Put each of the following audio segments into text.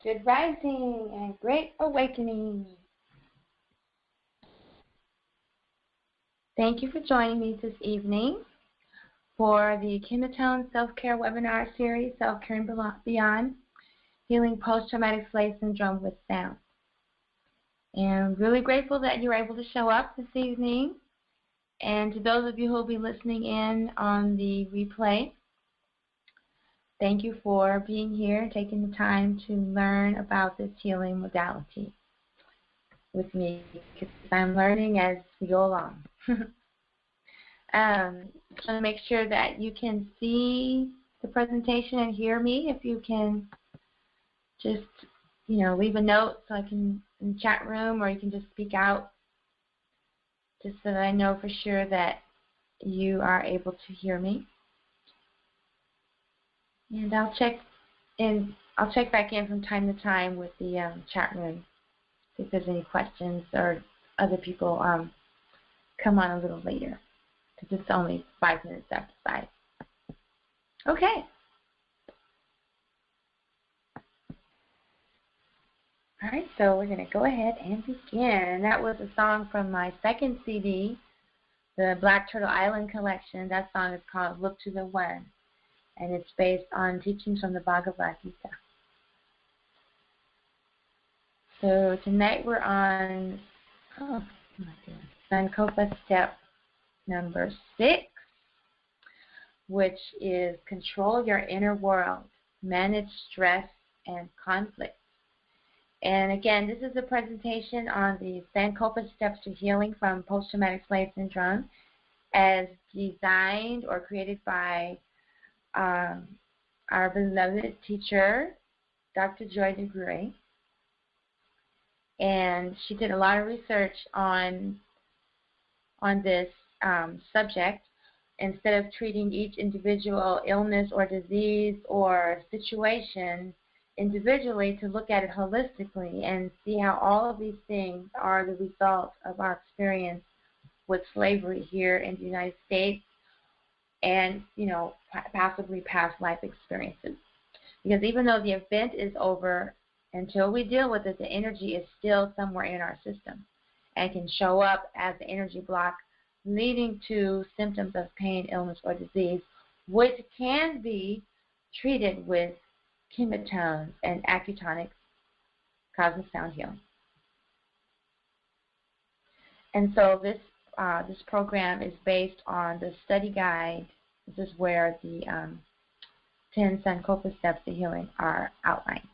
Good rising and great awakening. Thank you for joining me this evening for the KemeTones Self-Care Webinar Series, Self-Care and Beyond, Healing Post-Traumatic Slave Syndrome with Sound. And I'm really grateful that you were able to show up this evening. And to those of you who will be listening in on the replay, thank you for being here and taking the time to learn about this healing modality with me, because I'm learning as we go along. Just want to make sure that you can see the presentation and hear me. If you can just, leave a note so I can in the chat room, or you can just speak out, just so that I know for sure that you are able to hear me. And I'll check back in from time to time with the chat room, see if there's any questions or other people come on a little later, because it's only 5 minutes after 5. Okay. All right, so we're going to go ahead and begin. That was a song from my second CD, the Black Turtle Island collection. That song is called Look to the One, and it's based on teachings from the Bhagavad Gita. So tonight we're on, Sankofa step number 6, which is control your inner world, manage stress and conflict. And again, this is a presentation on the Sankofa steps to healing from post-traumatic slave syndrome, as designed or created by our beloved teacher, Dr. Joy DeGruy. And she did a lot of research on this subject. Instead of treating each individual illness or disease or situation individually, to look at it holistically and see how all of these things are the result of our experience with slavery here in the United States, and, possibly past life experiences. Because even though the event is over, until we deal with it, the energy is still somewhere in our system and can show up as an energy block leading to symptoms of pain, illness, or disease, which can be treated with KemeTones and acutonics, cosmic sound healing. And so this program is based on the study guide. This is where the 10 Sankofa steps to healing are outlined.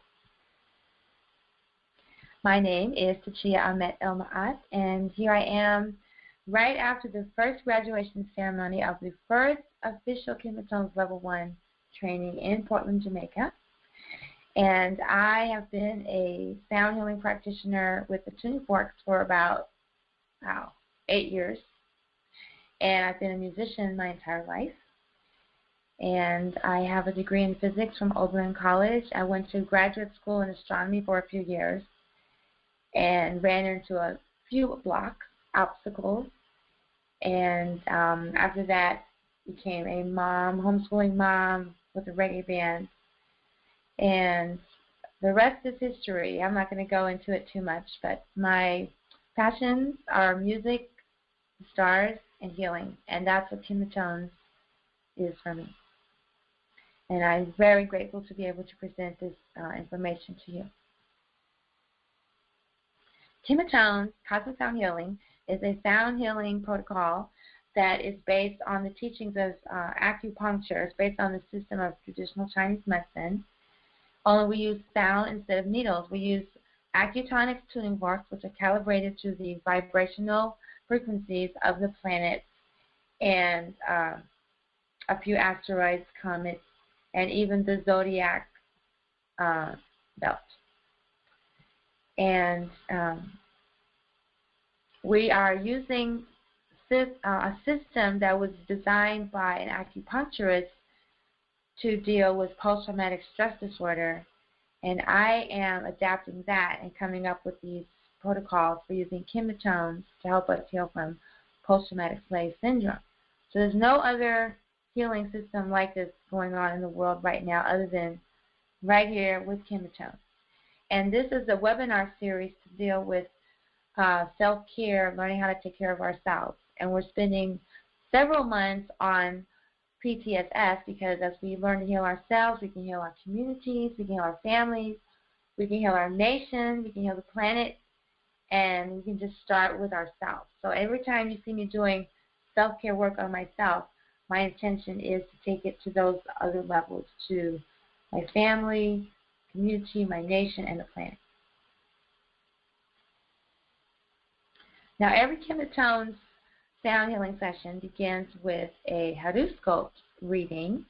My name is Tachia Ahmet El-Ma'at, and here I am right after the first graduation ceremony of the first official KemeTones Level 1 training in Portland, Jamaica. And I have been a sound healing practitioner with the tuning forks for about 8 years. And I've been a musician my entire life. And I have a degree in physics from Oberlin College. I went to graduate school in astronomy for a few years and ran into a few obstacles. And after that, became a mom, homeschooling mom with a reggae band. And the rest is history. I'm not going to go into it too much, but my passions are music, stars, and healing. And that's what KemeTones is for me. And I'm very grateful to be able to present this information to you. KemeTones, Cosmic Sound Healing, is a sound healing protocol that is based on the teachings of acupuncture. It's based on the system of traditional Chinese medicine. Only we use sound instead of needles. We use acutonics tuning forks, which are calibrated to the vibrational frequencies of the planets and a few asteroids, comets, and even the zodiac belt. And we are using a system that was designed by an acupuncturist to deal with post-traumatic stress disorder, and I am adapting that and coming up with these protocols for using KemeTones to help us heal from post-traumatic slave syndrome. So there's no other healing system like this going on in the world right now other than right here with KemeTones. And this is a webinar series to deal with self-care, learning how to take care of ourselves. And we're spending several months on PTSS because as we learn to heal ourselves, we can heal our communities, we can heal our families, we can heal our nation, we can heal the planet, and we can just start with ourselves. So every time you see me doing self-care work on myself, my intention is to take it to those other levels, to my family, community, my nation, and the planet. Now, every KemeTones sound healing session begins with a horoscope reading,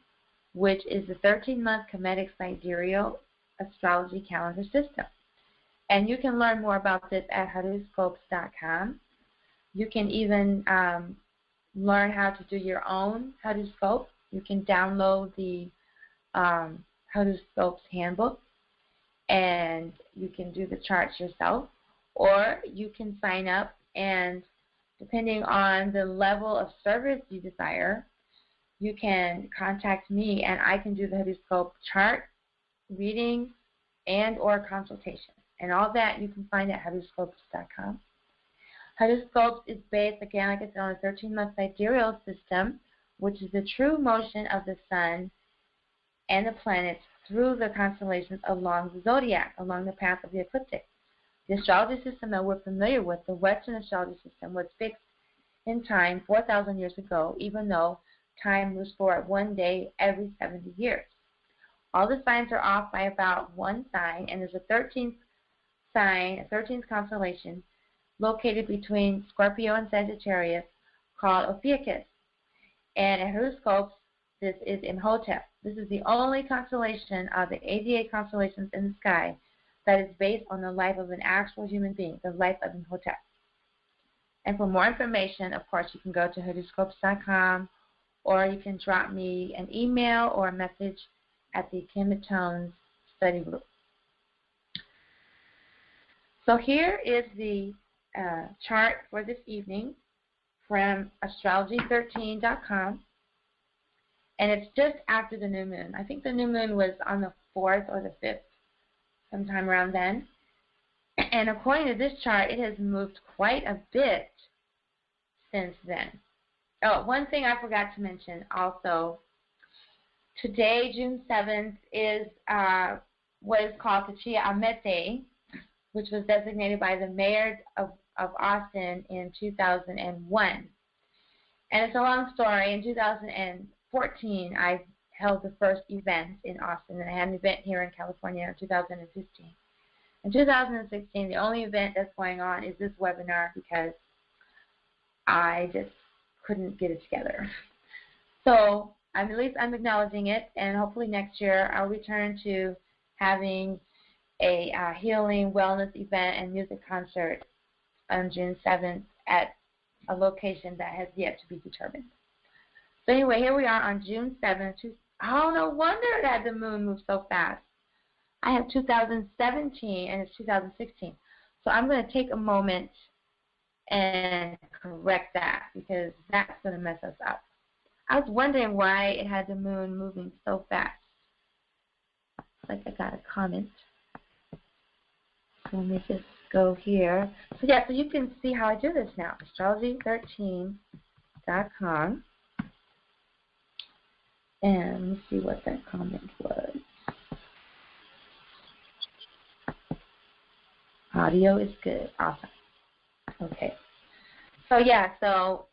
which is the 13-month Kemetic sidereal astrology calendar system. And you can learn more about this at horoscopes.com. You can even learn how to do your own horoscope. You can download the horoscopes handbook, and you can do the charts yourself, or you can sign up, and depending on the level of service you desire, you can contact me and I can do the horoscope chart, reading, and or consultation. And all that you can find at horoscopes.com. Horoscopes is based, again, like I said, on a 13-month sidereal system, which is the true motion of the sun and the planets through the constellations along the zodiac, along the path of the ecliptic. The astrology system that we're familiar with, the Western astrology system, was fixed in time 4,000 years ago, even though time moves forward one day every 70 years. All the signs are off by about one sign, and there's a 13th sign, a 13th constellation, located between Scorpio and Sagittarius, called Ophiuchus. And at horoscopes, this is Imhotep. This is the only constellation of the 88 constellations in the sky that is based on the life of an actual human being, the life of Imhotep. And for more information, of course, you can go to horoscopes.com, or you can drop me an email or a message at the KemeTones study group. So here is the chart for this evening from astrology13.com. And it's just after the new moon. I think the new moon was on the 4th or the 5th, sometime around then. And according to this chart, it has moved quite a bit since then. Oh, one thing I forgot to mention also. Today, June 7th, is what is called the Chia Amete, which was designated by the mayor of Austin in 2001. And it's a long story. In 2014, I held the first event in Austin, and I had an event here in California in 2015. In 2016, the only event that's going on is this webinar because I just couldn't get it together. So at least I'm acknowledging it, and hopefully next year I'll return to having a healing wellness event and music concert on June 7th at a location that has yet to be determined. So anyway, here we are on June 7th. Oh, no wonder that the moon moved so fast. I have 2017 and it's 2016. So I'm going to take a moment and correct that because that's going to mess us up. I was wondering why it had the moon moving so fast. Like I got a comment. So let me just go here. So yeah, so you can see how I do this now. Astrology13.com. And let me see what that comment was. Audio is good. Awesome. Okay. So yeah, so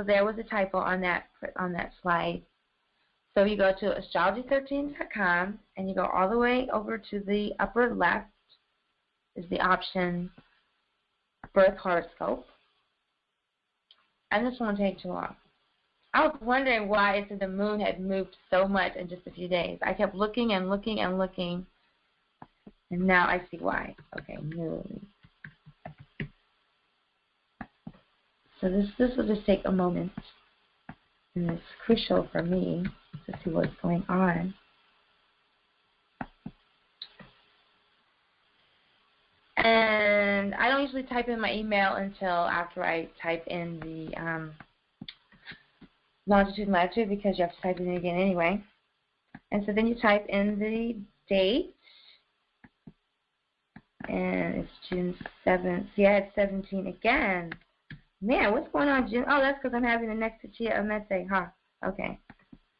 there was a typo on that slide. So you go to astrology13.com and you go all the way over to the upper left is the option birth horoscope. And this won't take too long. I was wondering why it said the moon had moved so much in just a few days. I kept looking and looking and looking, and now I see why. Okay, moon. So this will just take a moment, and it's crucial for me to see what's going on. And I don't usually type in my email until after I type in the longitude and latitude because you have to type it in again anyway. And so then you type in the date, and it's June 7th. See, I had 17 again. Man, what's going on, June? Oh, that's because I'm having the next Chia Amete, huh? Okay.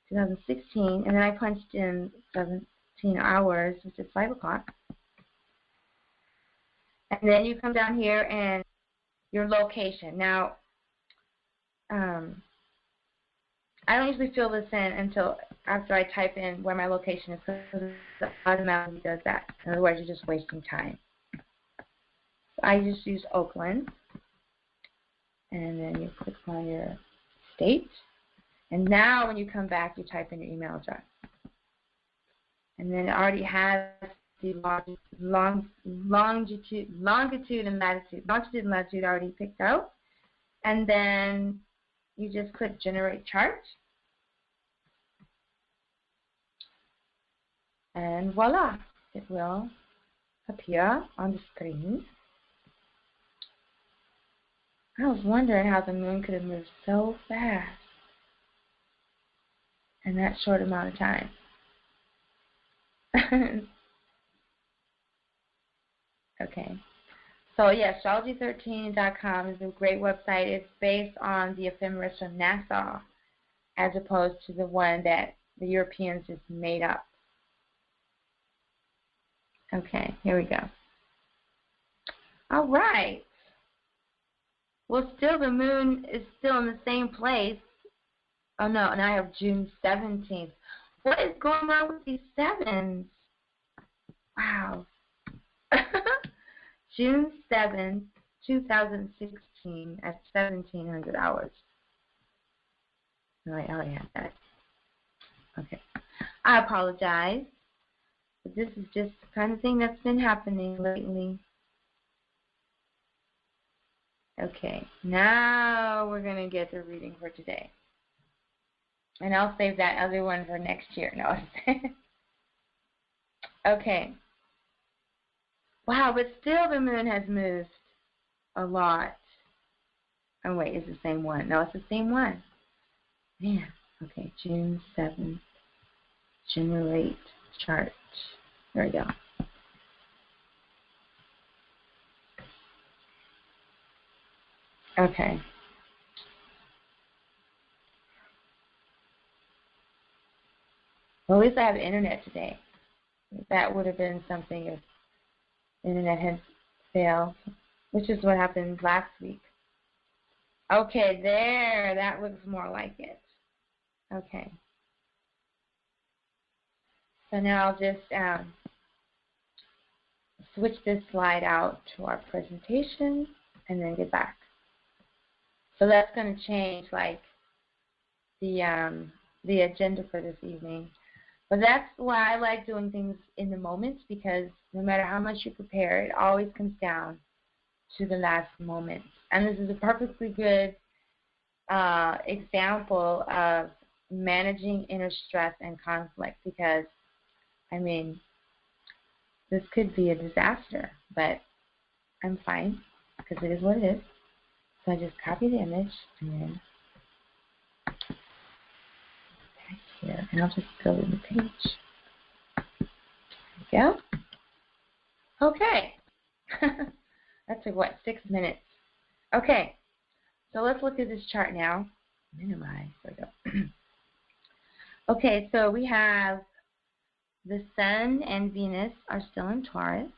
2016, and then I punched in 17 hours, which is 5 o'clock. And then you come down here and your location. Now, I don't usually fill this in until after I type in where my location is because it automatically does that. In other words, you're just wasting time. So I just use Oakland. And then you click on your state. And now when you come back, you type in your email address. And then it already has the longitude and latitude. Longitude and latitude already picked out. And then you just click Generate Chart. And voila, it will appear on the screen. I was wondering how the moon could have moved so fast in that short amount of time. Okay. So yeah, astrology13.com is a great website. It's based on the ephemeris from Nassau as opposed to the one that the Europeans just made up. Okay, here we go. All right. Well, still the moon is still in the same place. Oh, no, and I have June 17th. What is going on with these sevens? Wow. June 7th, 2016 at 1700 hours. No, I already have that. Okay. I apologize, but this is just the kind of thing that's been happening lately. Okay, now we're going to get the reading for today. And I'll save that other one for next year. No. Okay. Wow, but still the moon has moved a lot. Oh, wait, it's the same one. No, it's the same one. Man, Okay, June 7th, generate chart. There we go. Okay. Well, at least I have internet today. That would have been something if internet had failed, which is what happened last week. Okay, there. That looks more like it. Okay. So now I'll just switch this slide out to our presentation and then get back. So that's going to change like the agenda for this evening. But that's why I like doing things in the moment, because no matter how much you prepare, it always comes down to the last moment. And this is a perfectly good example of managing inner stress and conflict, because, I mean, this could be a disaster, but I'm fine because it is what it is. So I just copy the image and then back here, and I'll just go in the page. There we go. Okay. That took, what, 6 minutes? Okay. So let's look at this chart now. Minimize. There we go. Okay, so we have the Sun and Venus are still in Taurus,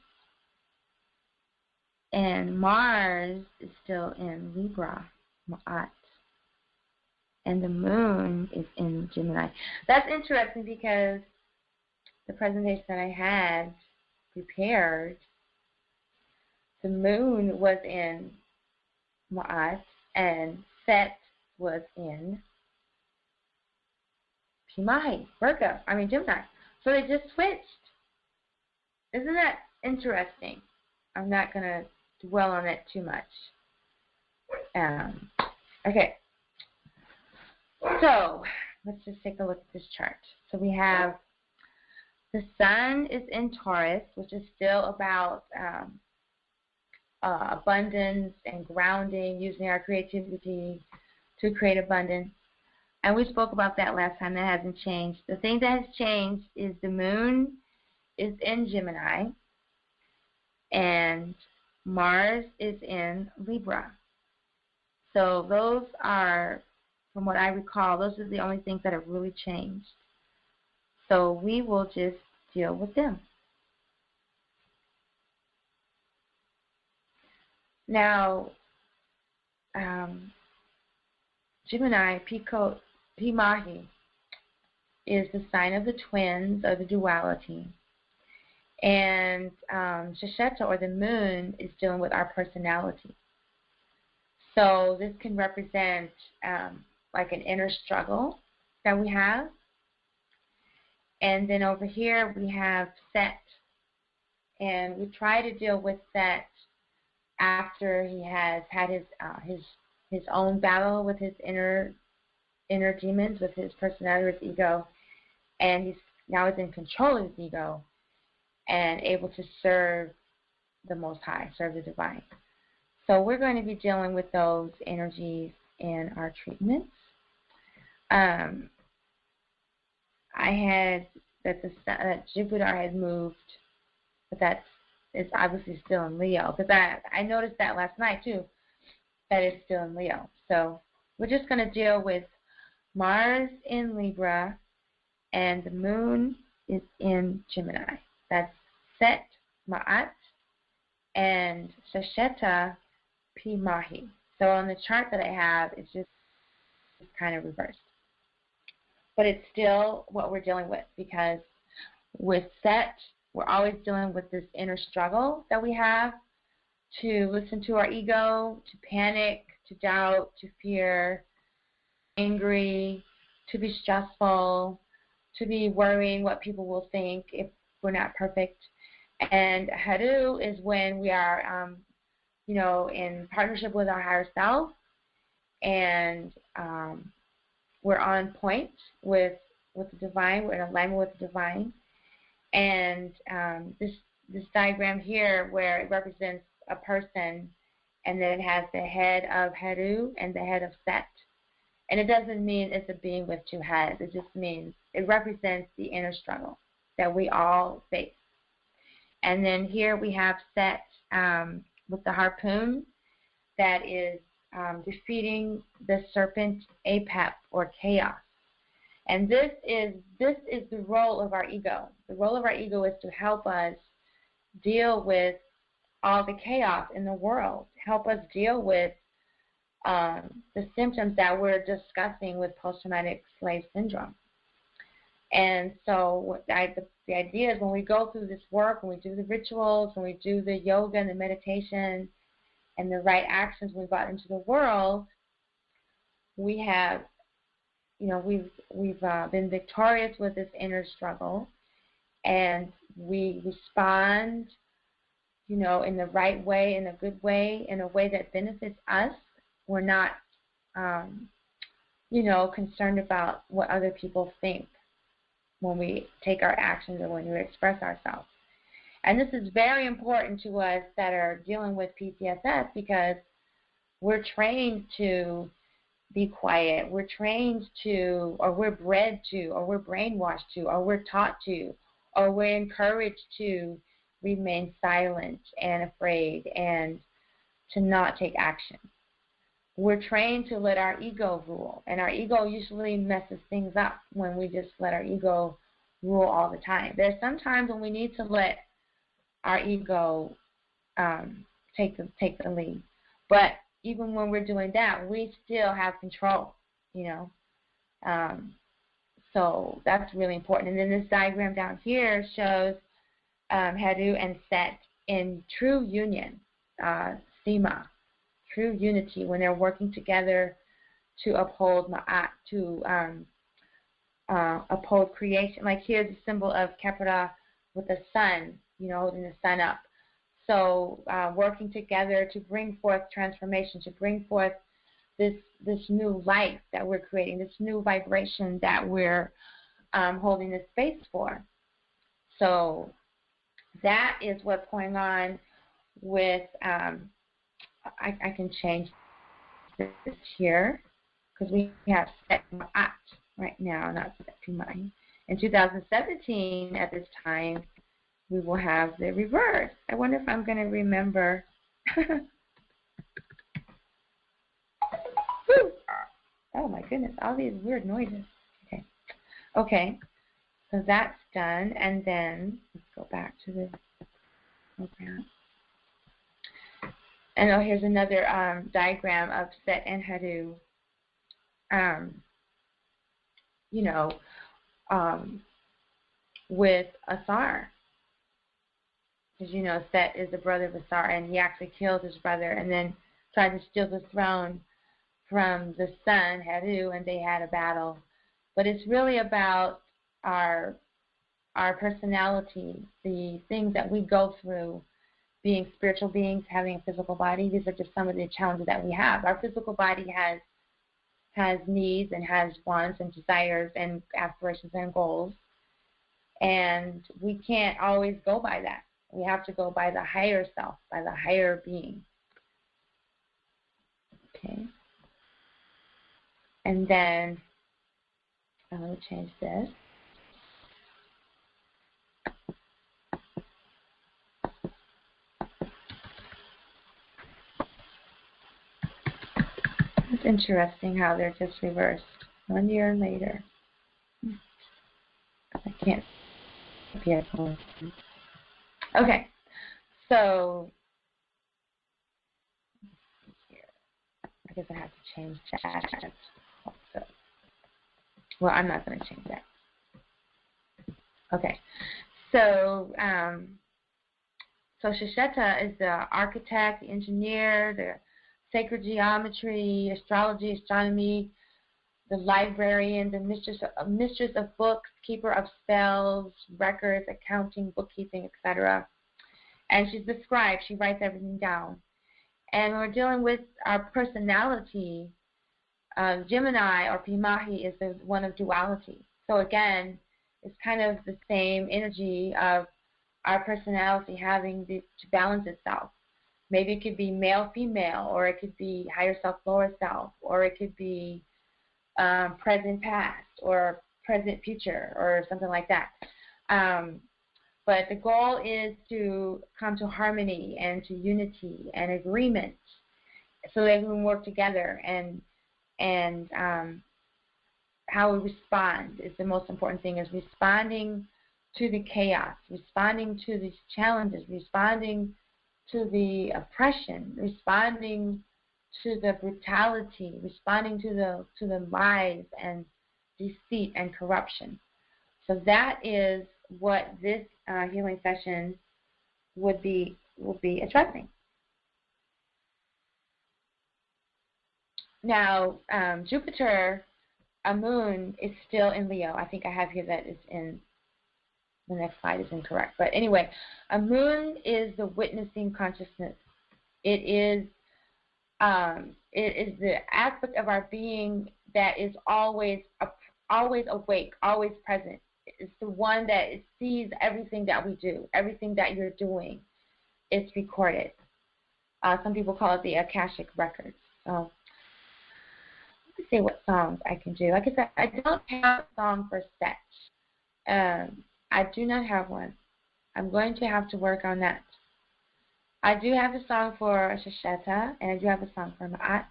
and Mars is still in Libra, Ma'at, and the Moon is in Gemini. That's interesting because the presentation that I had prepared, the Moon was in Ma'at and Set was in Gemini. So they just switched. Isn't that interesting? I'm not going to dwell on it too much. Okay. So let's just take a look at this chart. So we have the Sun is in Taurus, which is still about abundance and grounding, using our creativity to create abundance. And we spoke about that last time. That hasn't changed. The thing that has changed is the Moon is in Gemini and Mars is in Libra. So those are, from what I recall, those are the only things that have really changed. So we will just deal with them. Now, Gemini, Pimahi, is the sign of the twins, or the duality. And Shasheta, or the Moon, is dealing with our personality. So this can represent like an inner struggle that we have. And then over here we have Set. And we try to deal with Set after he has had his own battle with his inner demons, with his personality, his ego, and he's now in control of his ego and able to serve the Most High, serve the Divine. So we're going to be dealing with those energies in our treatments. I had that Jupiter had moved, but it's obviously still in Leo, because I noticed that last night too, that it's still in Leo. So we're just going to deal with Mars in Libra, and the Moon is in Gemini. That's Set, Ma'at, and Shasheta, Pimahi. So on the chart that I have, it's just kind of reversed. But it's still what we're dealing with, because with Set, we're always dealing with this inner struggle that we have to listen to our ego, to panic, to doubt, to fear, angry, to be stressful, to be worrying what people will think if we're not perfect. And Haru is when we are, in partnership with our higher self, and we're on point with the Divine. We're in alignment with the Divine. And this diagram here, where it represents a person, and then it has the head of Haru and the head of Set. And it doesn't mean it's a being with two heads. It just means it represents the inner struggle that we all face. And then here we have Set with the harpoon that is defeating the serpent Apep, or chaos. And this is the role of our ego. The role of our ego is to help us deal with all the chaos in the world, help us deal with the symptoms that we're discussing with post-traumatic slave syndrome. And so the idea is when we go through this work, when we do the rituals, when we do the yoga and the meditation and the right actions we brought into the world, we have, we've been victorious with this inner struggle, and we respond, in the right way, in a good way, in a way that benefits us. We're not, concerned about what other people think when we take our actions or when we express ourselves. And this is very important to us that are dealing with PTSS, because we're trained to be quiet. We're trained to, or we're bred to, or we're brainwashed to, or we're taught to, or we're encouraged to remain silent and afraid and to not take action. We're trained to let our ego rule, and our ego usually messes things up when we just let our ego rule all the time. There's some times when we need to let our ego take the lead, but even when we're doing that, we still have control, so that's really important. And then this diagram down here shows Heru and Set in true union, Sima, true unity, when they're working together to uphold Ma'at, to uphold creation. Like here's a symbol of Kepra with the sun, holding the sun up. So working together to bring forth transformation, to bring forth this new life that we're creating, this new vibration that we're holding this space for. So that is what's going on with, I can change this here, because we have Set Ma'at right now, not Set Pimai. In 2017, at this time, we will have the reverse. I wonder if I'm going to remember. Oh my goodness, all these weird noises. Okay, so that's done, and then let's go back to the program. And here's another diagram of Set and Heru, with Asar. Because, Set is the brother of Asar, and he actually killed his brother and then tried to steal the throne from the son, Heru, and they had a battle. But it's really about our personality, the things that we go through, being spiritual beings, having a physical body. These are just some of the challenges that we have. Our physical body has needs and has wants and desires and aspirations and goals. And we can't always go by that. We have to go by the higher self, by the higher being. Okay. And then I'm going to change this. It's interesting how they're just reversed 1 year later. I can't see it. Okay, so here. I guess I have to change that also. Well, I'm not going to change that. Okay, so Shisheta is the architect, the engineer, the sacred geometry, astrology, astronomy, the librarian, the mistress of books, keeper of spells, records, accounting, bookkeeping, etc. And she's the scribe. She writes everything down. And when we're dealing with our personality, Gemini or Pimahi is the one of duality. So again, it's kind of the same energy of our personality having to balance itself. Maybe it could be male, female, or it could be higher self, lower self, or it could be present past or present future or something like that. But the goal is to come to harmony and to unity and agreement so that we can work together, and how we respond is the most important thing, is responding to the chaos, responding to these challenges, responding to the oppression, responding to the brutality, responding to the lies and deceit and corruption. So that is what this healing session will be addressing. Now, Jupiter, a moon, is still in Leo. I think I have here that is in the next slide is incorrect. But anyway, a moon is the witnessing consciousness. It is the aspect of our being that is always awake, always present. It's the one that sees everything that we do, everything that you're doing. It's recorded. Some people call it the Akashic records. So let me see what songs I can do. Like I said, I don't have a song for set. I do not have one. I'm going to have to work on that. I do have a song for Shasheta, and I do have a song for Ma'at,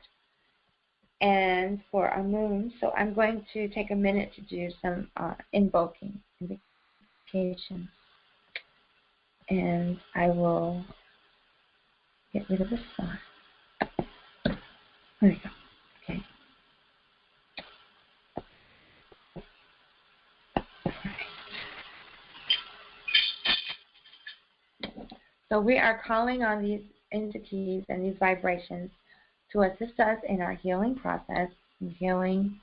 and for a moon. So I'm going to take a minute to do some invocation. And I will get rid of this song. There we go. Okay. So we are calling on these entities and these vibrations to assist us in our healing process, in healing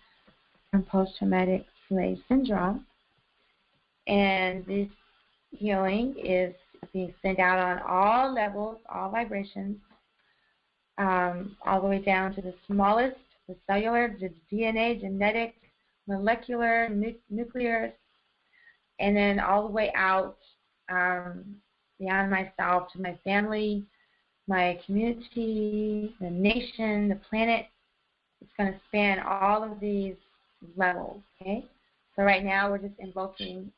from post-traumatic slave syndrome. And this healing is being sent out on all levels, all vibrations, all the way down to the smallest, the cellular, the DNA, genetic, molecular, nuclear, and then all the way out beyond myself to my family, my community, the nation, the planet. It's going to span all of these levels, okay? So right now we're just invoking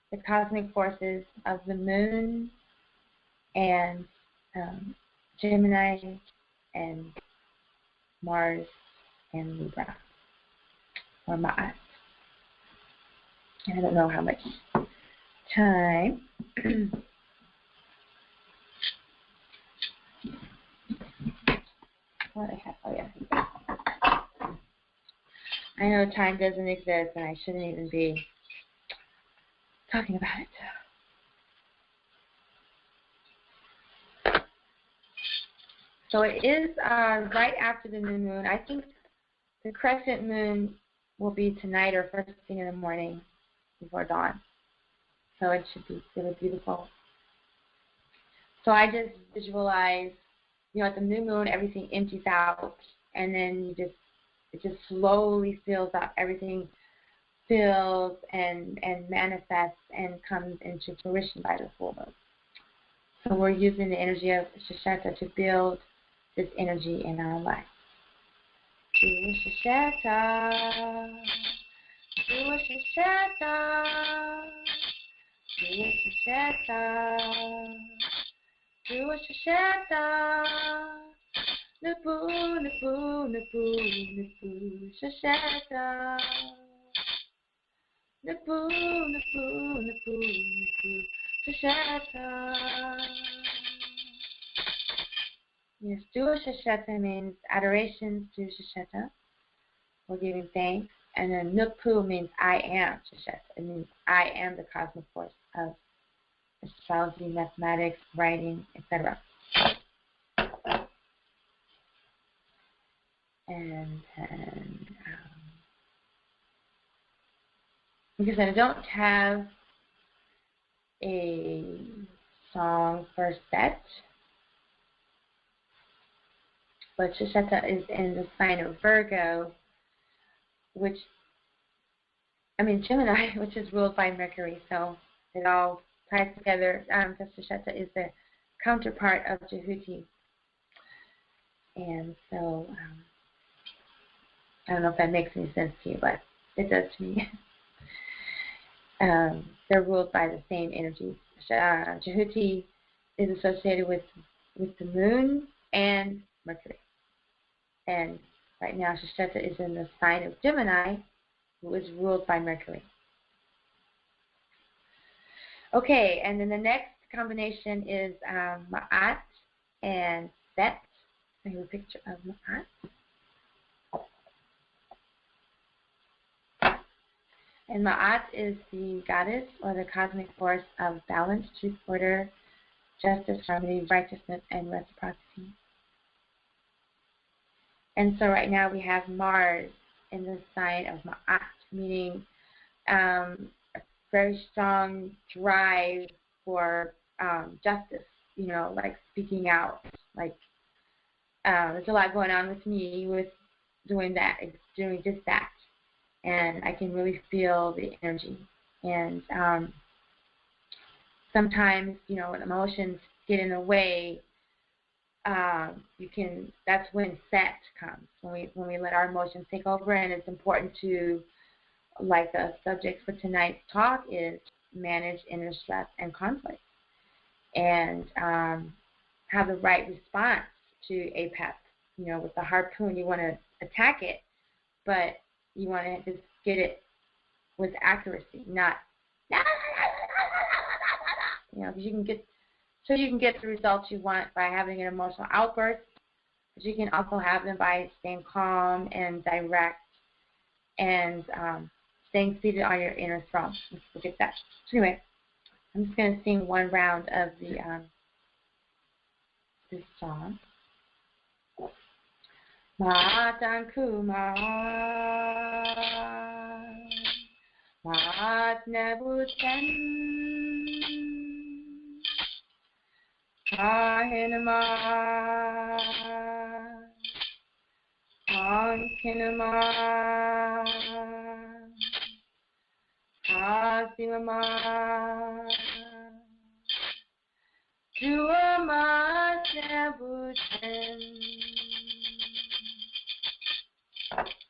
the cosmic forces of the moon and Gemini and Mars and Libra, or Ma'at. I don't know how much time. What I have? Oh yeah. I know time doesn't exist, and I shouldn't even be talking about it. So it is right after the new moon. I think the crescent moon will be tonight or first thing in the morning before dawn. So it should be really beautiful. So I just visualize, at the new moon, everything empties out, and then it just slowly fills up. Everything fills and manifests and comes into fruition by the full moon. So we're using the energy of Shasheta to build this energy in our life. Shasheta, Shasheta, Shasheta, Shasheta, Nabu, Nabu, Nabu, Nabu, Shasheta, Nabu, Nabu, Nabu, Nabu, Shasheta. Yes, Dua Shasheta means adoration to Shasheta. We're giving thanks. And then Nupu means I am Shasheta. It means I am the cosmic force of astrology, mathematics, writing, etc. And like I said, I don't have a song for set, but Shasheta is in the sign of Virgo, Gemini, which is ruled by Mercury, so it all ties together. Because Shasheta is the counterpart of Jehuti. And so I don't know if that makes any sense to you, but it does to me. They're ruled by the same energies. Jehuti is associated with the moon and Mercury. And right now, Shasheta is in the sign of Gemini, who is ruled by Mercury. Okay, and then the next combination is Ma'at and Set. I have a picture of Ma'at. And Ma'at is the goddess or the cosmic force of balance, truth, order, justice, harmony, righteousness, and reciprocity. And so right now we have Mars in the sign of Ma'at, meaning a very strong drive for justice, you know, like speaking out. Like there's a lot going on with me with doing that, doing just that. And I can really feel the energy. And sometimes, you know, when emotions get in the way, that's when Set comes, when we let our emotions take over. And it's important to, like the subject for tonight's talk is, manage inner stress and conflict, and have the right response to a pet. You know, with the harpoon, you want to attack it, but you want to just get it with accuracy, not, you know, because you can get the results you want by having an emotional outburst, but you can also have them by staying calm and direct and staying seated on your inner throne. Let's look at that. So anyway, I'm just going to sing one round of this song. Ma'atanku ma'at nebutan kahin ma'at ankin ma'at hasim ma'at jua ma'at nebutan.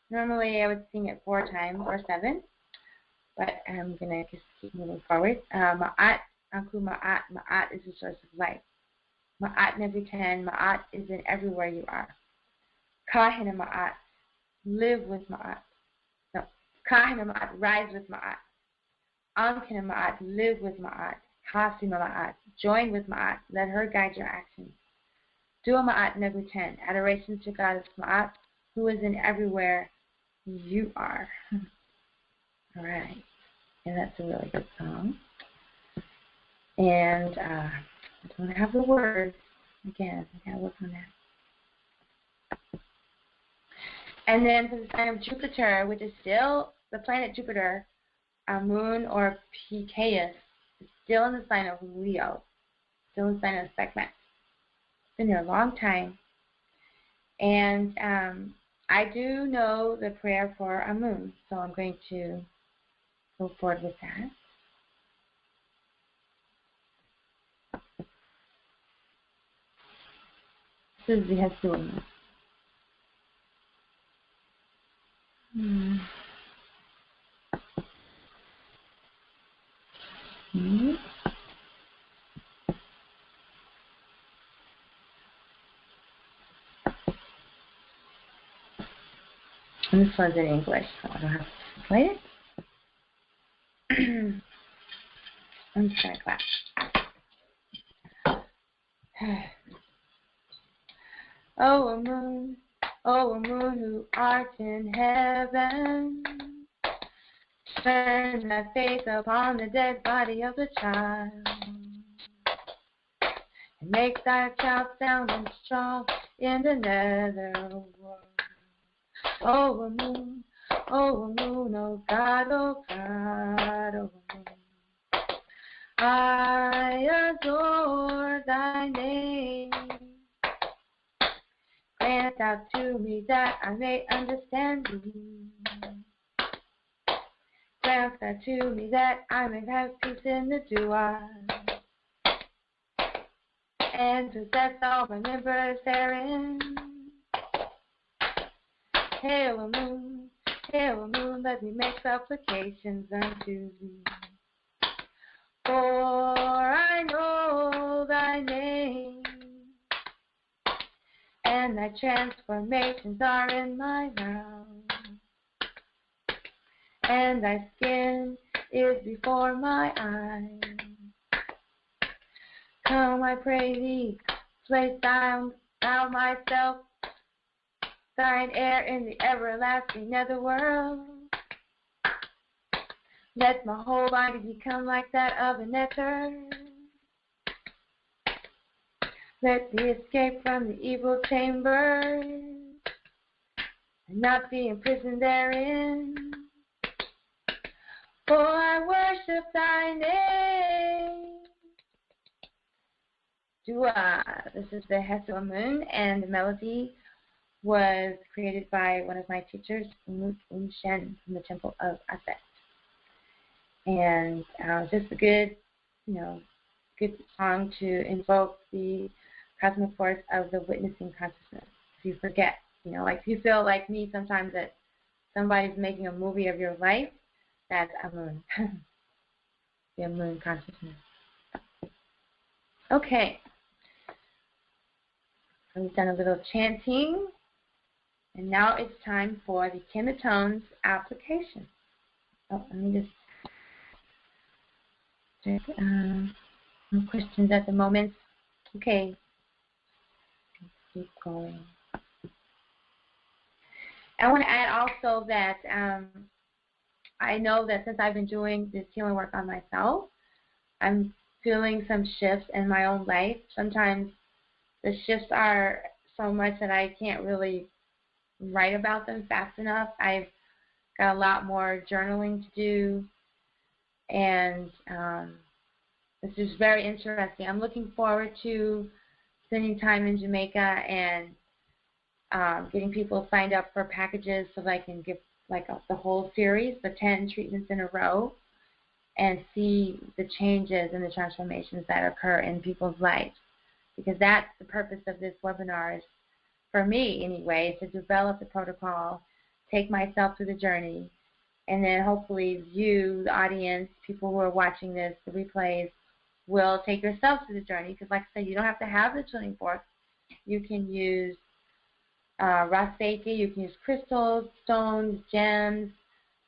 Normally I would sing it 4 times or 7, but I'm going to just keep moving forward. Ma'at, Anku Ma'at, Ma'at is the source of life. Ma'at Nebutan, Ma'at is in everywhere you are. Kahina Ma'at, live with Ma'at. No, Kahina Ma'at, rise with Ma'at. Ankina Ma'at, live with Ma'at. Hasima Ma'at, join with Ma'at, let her guide your actions. Dua Ma'at Nebutan, adoration to Goddess Ma'at, who is in everywhere you are. All right. And that's a really good song. And I don't have the words. Again, I got to work on that. And then for the sign of Jupiter, which is still the planet Jupiter, our moon or PTSS, is still in the sign of Leo, still in the sign of Sekhmet. It's been there a long time. And I do know the prayer for our moon, so I'm going to go forward with that. This is the Hasulam. And this one's in English, so I don't have to translate it. I'm just going to clap. Oh, a moon who art in heaven, turn thy face upon the dead body of the child, and make thy child sound and strong in the nether world. Oh, a moon, oh God, oh God, oh moon. I adore thy name. Grant thou to me that I may understand thee. Grant thou to me that I may have peace in the Dua, and possess all my members therein. Hail moon, let me make supplications unto thee. For I know thy name, and thy transformations are in my mouth, and thy skin is before my eyes. Come, I pray thee, place thou myself, thine heir in the everlasting netherworld. Let my whole body become like that of a nectar. Let me escape from the evil chamber and not be imprisoned therein. For I worship thy name. This is the Hail Moon, and the melody was created by one of my teachers, Umut Shen, from the Temple of Aset. And just a good song to invoke the cosmic force of the witnessing consciousness. If you forget, like if you feel like me sometimes that somebody's making a movie of your life, that's a moon. The moon consciousness. Okay. So we've done a little chanting, and now it's time for the KemeTones application. Oh, let me just check. No questions at the moment. Okay. Let's keep going. I want to add also that I know that since I've been doing this healing work on myself, I'm feeling some shifts in my own life. Sometimes the shifts are so much that I can't really write about them fast enough. I've got a lot more journaling to do, and this is very interesting. I'm looking forward to spending time in Jamaica and getting people signed up for packages so that I can give the whole series, the 10 treatments in a row, and see the changes and the transformations that occur in people's lives. Because that's the purpose of this webinar, is, for me anyway, to develop the protocol, take myself through the journey, and then hopefully you, the audience, people who are watching this, the replays, will take yourselves through the journey. Because like I said, you don't have to have the tuning fork. You can use Raseki, you can use crystals, stones, gems,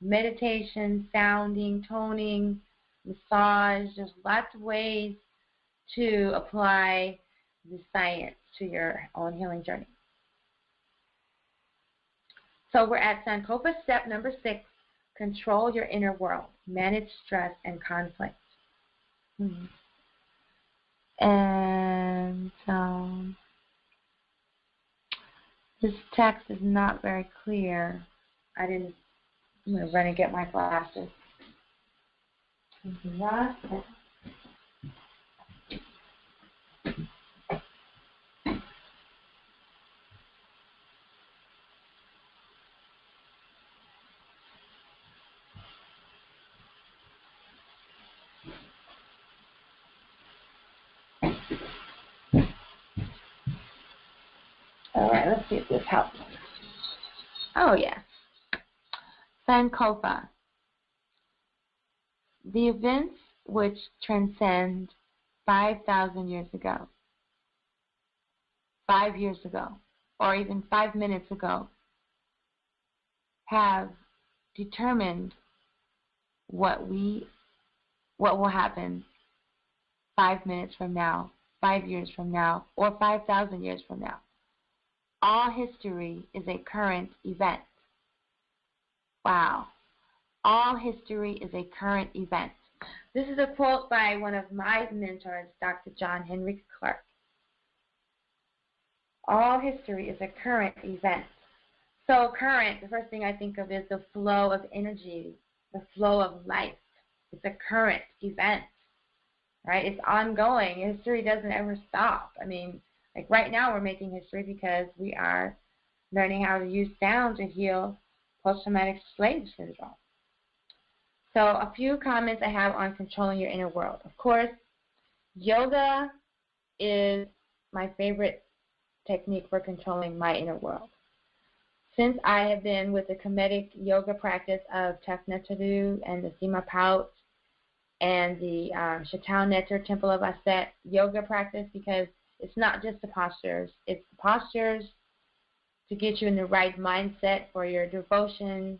meditation, sounding, toning, massage. There's lots of ways to apply the science to your own healing journey. So we're at Sankofa step number 6, control your inner world, manage stress and conflict. And this text is not very clear. I'm going to run and get my glasses. All right, let's see if this helps. Oh, yes. Sankofa. The events which transcend 5,000 years ago, 5 years ago, or even 5 minutes ago, have determined what will happen 5 minutes from now, 5 years from now, or 5,000 years from now. All history is a current event. Wow. All history is a current event. This is a quote by one of my mentors, Dr. John Henry Clark. All history is a current event. So current, the first thing I think of is the flow of energy, the flow of life. It's a current event, right? It's ongoing. History doesn't ever stop. I mean, like right now we're making history because we are learning how to use sound to heal post-traumatic slave syndrome. So a few comments I have on controlling your inner world. Of course, yoga is my favorite technique for controlling my inner world. Since I have been with the Kemetic yoga practice of Tef Netadu and the Sima Pout and the Shatao Netter Temple of Aset yoga practice, because it's not just the postures. It's the postures to get you in the right mindset for your devotion,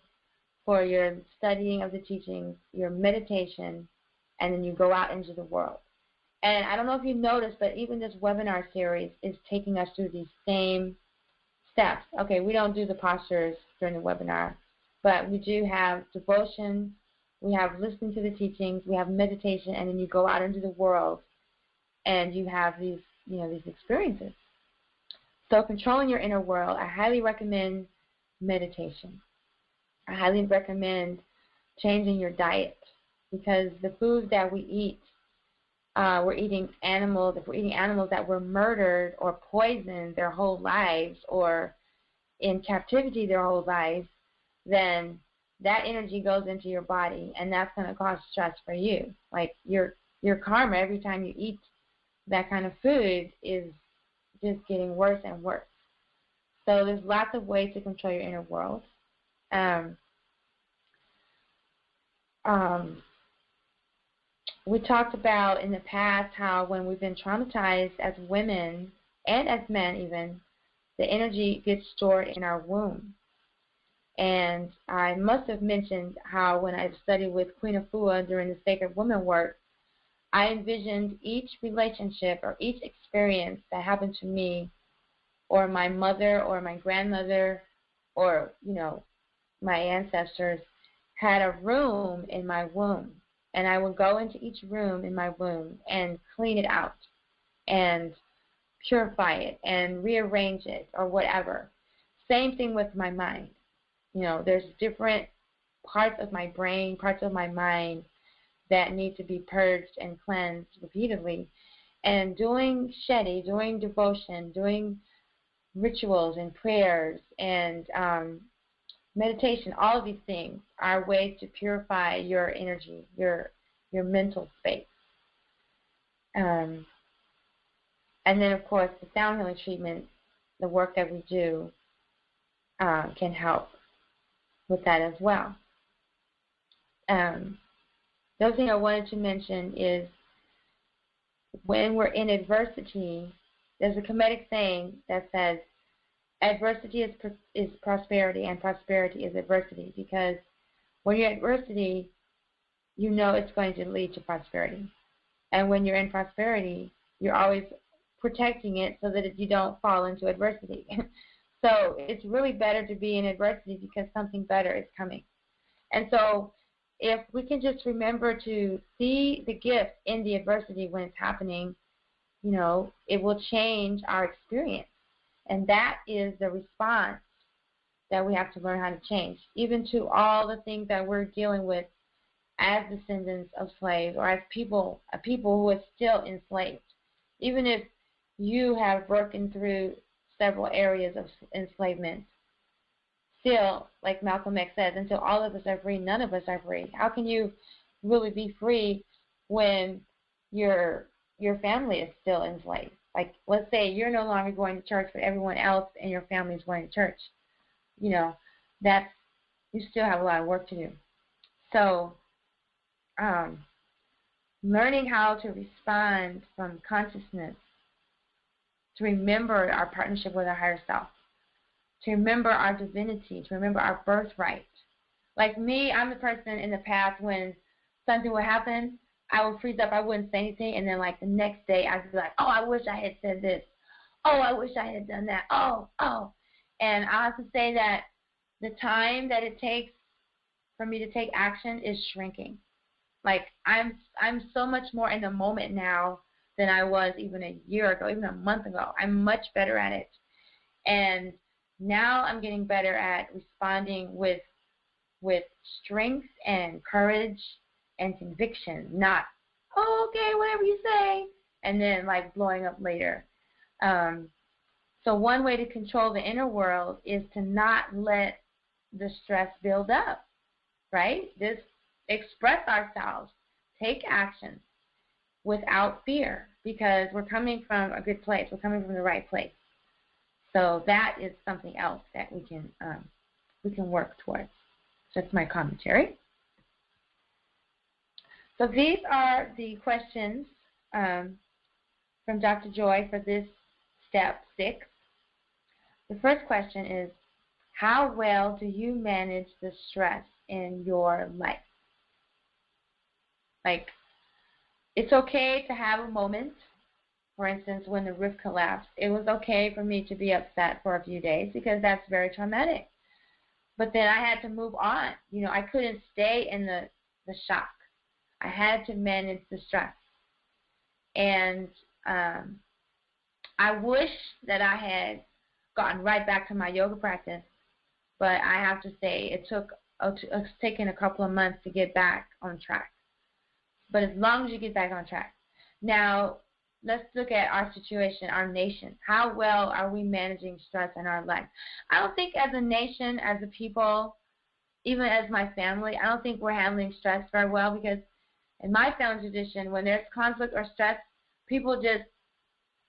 for your studying of the teachings, your meditation, and then you go out into the world. And I don't know if you noticed, but even this webinar series is taking us through these same steps. Okay, we don't do the postures during the webinar, but we do have devotion, we have listening to the teachings, we have meditation, and then you go out into the world and you have these, these experiences. So controlling your inner world, I highly recommend meditation. I highly recommend changing your diet, because the foods that we eat, we're eating animals. If we're eating animals that were murdered or poisoned their whole lives, or in captivity their whole lives, then that energy goes into your body, and that's going to cause stress for you. Like your karma every time you eat that kind of food is just getting worse and worse. So there's lots of ways to control your inner world. We talked about in the past how when we've been traumatized as women, and as men even, the energy gets stored in our womb. And I must have mentioned how when I studied with Queen Afua during the Sacred Woman work, I envisioned each relationship or each experience that happened to me, or my mother or my grandmother, or, my ancestors, had a room in my womb. And I would go into each room in my womb and clean it out and purify it and rearrange it or whatever. Same thing with my mind. There's different parts of my brain, parts of my mind that need to be purged and cleansed repeatedly. And doing shedi, doing devotion, doing rituals and prayers and meditation, all of these things are ways to purify your energy, your mental space. And then, of course, the sound healing treatment, the work that we do, can help with that as well. The other thing I wanted to mention is when we're in adversity, there's a Kemetic saying that says, adversity is prosperity, and prosperity is adversity, because when you're in adversity, it's going to lead to prosperity. And when you're in prosperity, you're always protecting it so that you don't fall into adversity. So it's really better to be in adversity because something better is coming. And so if we can just remember to see the gift in the adversity when it's happening, it will change our experience. And that is the response that we have to learn how to change, even to all the things that we're dealing with as descendants of slaves, or as people who are still enslaved. Even if you have broken through several areas of enslavement, still, like Malcolm X says, until all of us are free, none of us are free. How can you really be free when your family is still enslaved? Like, let's say you're no longer going to church, but everyone else in your family is going to church. You still have a lot of work to do. So, learning how to respond from consciousness, to remember our partnership with our higher self, to remember our divinity, to remember our birthright. Like me, I'm the person in the past when something would happen, I would freeze up, I wouldn't say anything, and then like the next day I'd be like, oh, I wish I had said this. Oh, I wish I had done that. Oh. And I have to say that the time that it takes for me to take action is shrinking. Like I'm so much more in the moment now than I was even a year ago, even a month ago. I'm much better at it. And now I'm getting better at responding with strength and courage and conviction, not, oh, okay, whatever you say, and then like blowing up later. So one way to control the inner world is to not let the stress build up, right? Just express ourselves, take action without fear, because we're coming from a good place. We're coming from the right place. So that is something else that we can work towards. So that's my commentary. So these are the questions from Dr. Joy for this step 6. The first question is, how well do you manage the stress in your life? Like, it's okay to have a moment. For instance, when the roof collapsed, it was okay for me to be upset for a few days because that's very traumatic. But then I had to move on. You know, I couldn't stay in the shock. I had to manage the stress. And I wish that I had gotten right back to my yoga practice, but I have to say it's taken a couple of months to get back on track. But as long as you get back on track. Now, let's look at our situation, our nation. How well are we managing stress in our life? I don't think as a nation, as a people, even as my family, I don't think we're handling stress very well, because in my family tradition, when there's conflict or stress, people just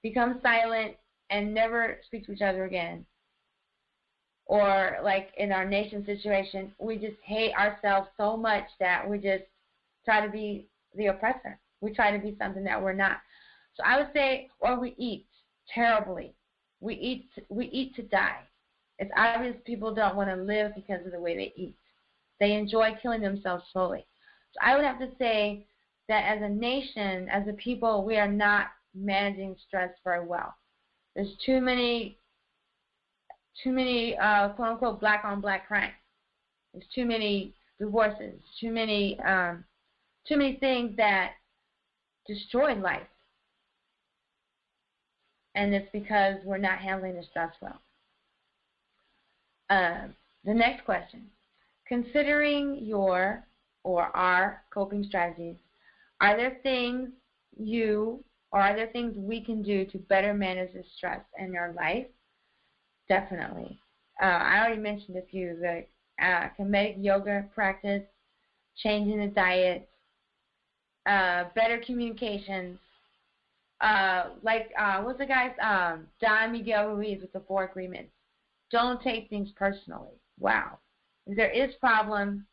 become silent and never speak to each other again. Or like in our nation situation, we just hate ourselves so much that we just try to be the oppressor. We try to be something that we're not. So I would say, or we eat terribly. We eat to die. It's obvious people don't want to live because of the way they eat. They enjoy killing themselves slowly. So I would have to say that as a nation, as a people, we are not managing stress very well. There's too many quote-unquote black-on-black crime. There's too many divorces, too many things that destroy life. And it's because we're not handling the stress well. The next question. Considering your or our coping strategies, are there things we can do to better manage the stress in our life? Definitely. I already mentioned a few. The Kemetic yoga practice, changing the diet, better communications. What's the guy's, Don Miguel Ruiz with the 4 agreements. Don't take things personally. Wow. If there is a problem,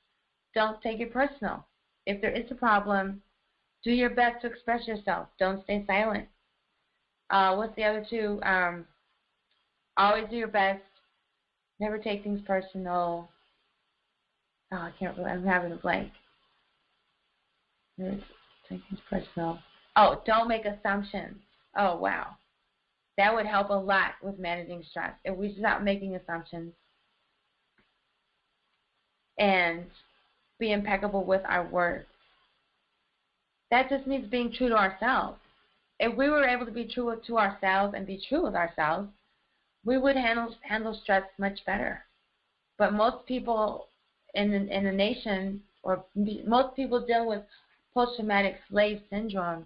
don't take it personal. If there is a problem, do your best to express yourself. Don't stay silent. What's the other 2? Always do your best. Never take things personal. Oh, I can't remember. I'm having a blank. Never take things personal. Oh, don't make assumptions. Oh, wow. That would help a lot with managing stress. If we stop making assumptions and be impeccable with our words. That just means being true to ourselves. If we were able to be true to ourselves and be true with ourselves, we would handle stress much better. But most people in the nation, or most people dealing with post-traumatic slave syndrome,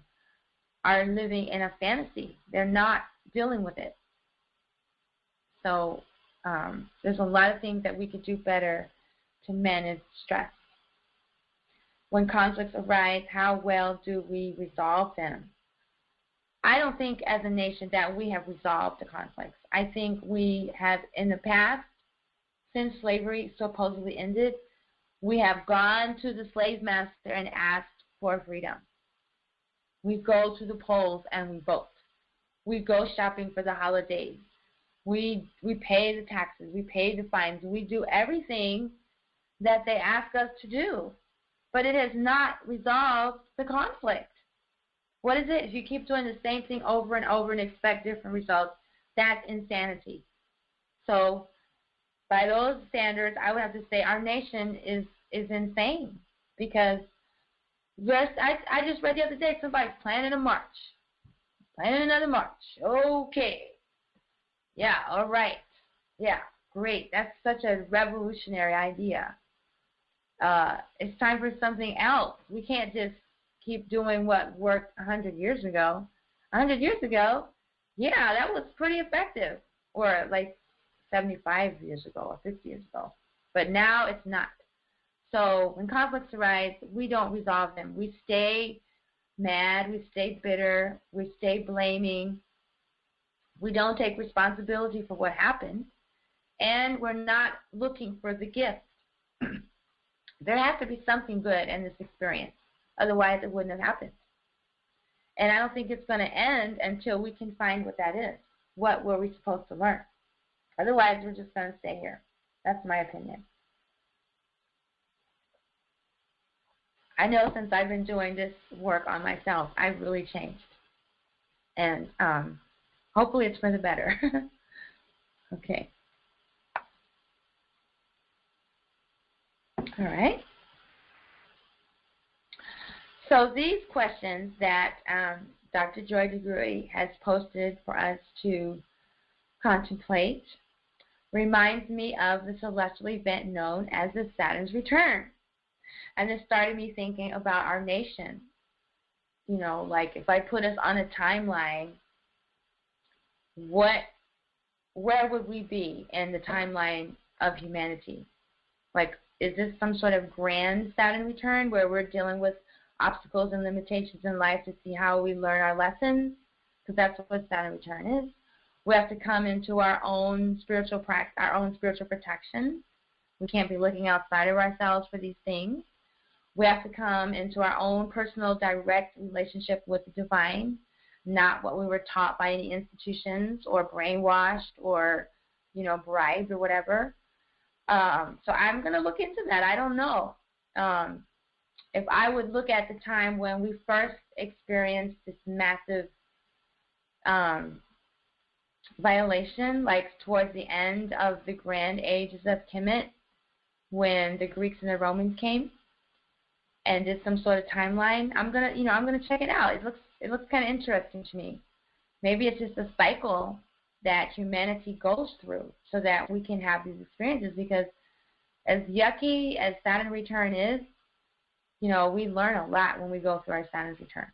are living in a fantasy. They're not dealing with it. So there's a lot of things that we could do better to manage stress. When conflicts arise, how well do we resolve them? I don't think as a nation that we have resolved the conflicts. I think we have, in the past, since slavery supposedly ended, we have gone to the slave master and asked for freedom. We go to the polls and we vote. We go shopping for the holidays. We pay the taxes. We pay the fines. We do everything that they ask us to do. But it has not resolved the conflict. What is it? If you keep doing the same thing over and over and expect different results, that's insanity. So by those standards, I would have to say our nation is insane, because I just read the other day somebody's planning a march. Planning another march. Okay. Yeah, all right. Yeah, great. That's such a revolutionary idea. It's time for something else. We can't just keep doing what worked 100 years ago. 100 years ago, yeah, that was pretty effective. Or like 75 years ago or 50 years ago. But now it's not. So when conflicts arise, we don't resolve them. We stay mad, we stay bitter, we stay blaming, We don't take responsibility for what happened, and we're not looking for the gift. There has to be something good in this experience. Otherwise, it wouldn't have happened. And I don't think it's going to end until we can find what that is. What were we supposed to learn? Otherwise, we're just going to stay here. That's my opinion. I know since I've been doing this work on myself, I've really changed. And hopefully it's for the better. Okay. All right. So these questions that Dr. Joy DeGruy has posted for us to contemplate reminds me of the celestial event known as the Saturn's return. And this started me thinking about our nation. You know, like if I put us on a timeline, where would we be in the timeline of humanity? Like, is this some sort of grand Saturn return where we're dealing with obstacles and limitations in life to see how we learn our lessons? Because that's what Saturn return is. We have to come into our own spiritual practice, our own spiritual protection. We can't be looking outside of ourselves for these things. We have to come into our own personal direct relationship with the divine, not what we were taught by any institutions or brainwashed or, you know, bribed or whatever. So I'm going to look into that. I don't know. If I would look at the time when we first experienced this massive violation, like towards the end of the grand ages of Kemet, when the Greeks and the Romans came and did some sort of timeline, I'm gonna check it out. It looks kind of interesting to me. Maybe it's just a cycle that humanity goes through so that we can have these experiences, because as yucky as Saturn return is, you know, we learn a lot when we go through our Saturn's return.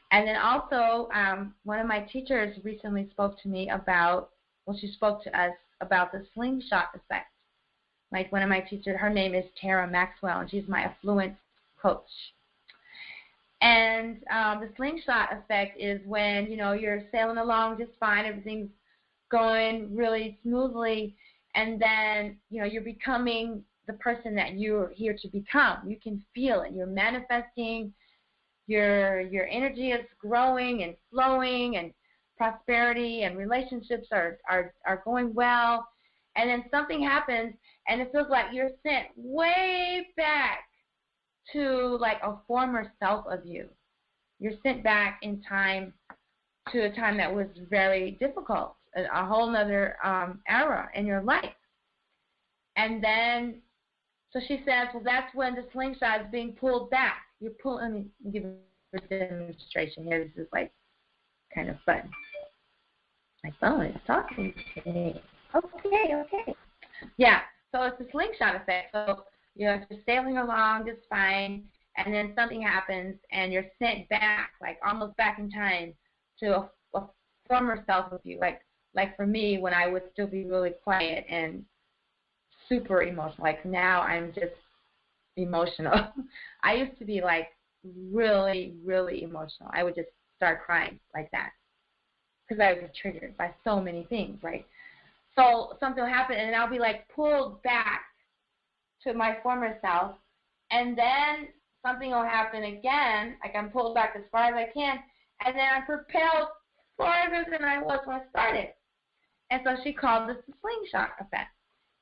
And then also, one of my teachers recently spoke to me about, well, she spoke to us about the slingshot effect. Like one of my teachers, her name is Tara Maxwell, and she's my affluence coach. And the slingshot effect is when, you know, you're sailing along just fine, everything's going really smoothly, and then, you know, you're becoming the person that you're here to become. You can feel it. You're manifesting. Your energy is growing and flowing, and prosperity and relationships are going well. And then something happens, and it feels like you're sent way back to like a former self of you. You're sent back in time to a time that was very difficult, a whole other era in your life. And then, so she says, well, that's when the slingshot is being pulled back. You're pulling, let me give you a demonstration here. This is like kind of fun. My phone is talking today. Okay. Yeah, so it's a slingshot effect. So you're sailing along just fine, and then something happens, and you're sent back, like almost back in time, to a former self of you. Like for me, when I would still be really quiet and super emotional. Like now I'm just emotional. I used to be like really, really emotional. I would just start crying like that because I was triggered by so many things, right? So something will happen, and I'll be like pulled back to my former self, and then something will happen again, like I'm pulled back as far as I can, and then I'm propelled farther than I was when I started. And so she called this the slingshot effect.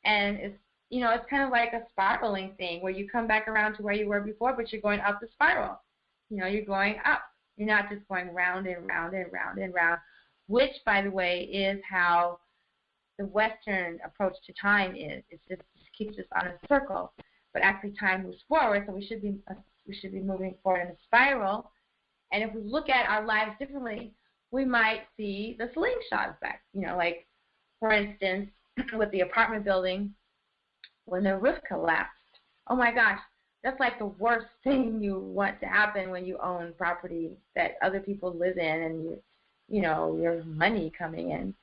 And it's, you know, it's kind of like a spiraling thing where you come back around to where you were before, but you're going up the spiral. You know, you're going up. You're not just going round and round and round and round, which, by the way, is how the Western approach to time is. It just keeps us on a circle, but actually time moves forward, so we should be moving forward in a spiral. And if we look at our lives differently, we might see the slingshot effect. You know, like, for instance, with the apartment building, when the roof collapsed, oh my gosh, that's like the worst thing you want to happen when you own property that other people live in and you know, your money coming in.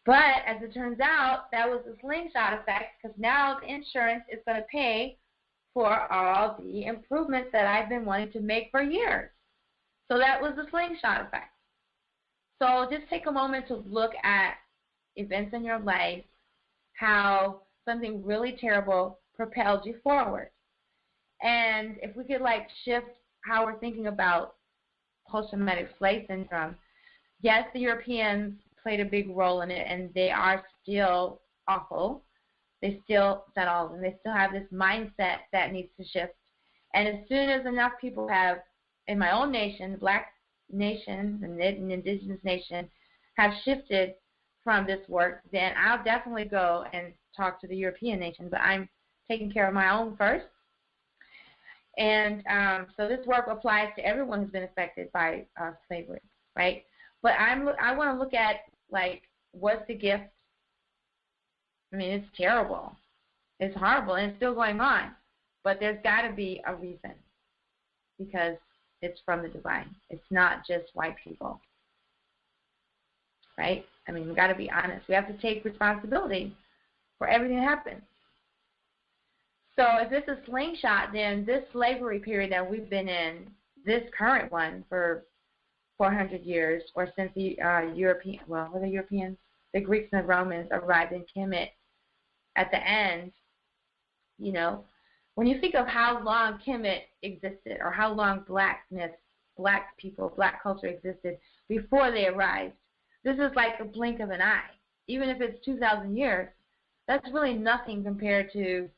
But as it turns out, that was the slingshot effect, because now the insurance is going to pay for all the improvements that I've been wanting to make for years. So that was the slingshot effect. So just take a moment to look at events in your life, how something really terrible propelled you forward. And if we could like shift how we're thinking about post-traumatic slave syndrome, yes, the Europeans played a big role in it, and they are still awful. They still settle, and they still have this mindset that needs to shift. And as soon as enough people have, in my own nation, black nations and indigenous nation, have shifted from this work, then I'll definitely go and talk to the European nations. But I'm taking care of my own first. And so this work applies to everyone who's been affected by slavery, right? But I want to look at, like, what's the gift? I mean, it's terrible. It's horrible, and it's still going on. But there's got to be a reason, because it's from the divine. It's not just white people, right? I mean, we've got to be honest. We have to take responsibility for everything that happens. So if it's a slingshot, then this slavery period that we've been in, this current one for 400 years, or since the Europeans, the Greeks and the Romans arrived in Kemet at the end, you know, when you think of how long Kemet existed, or how long black people, black culture existed before they arrived, this is like a blink of an eye. Even if it's 2,000 years, that's really nothing compared to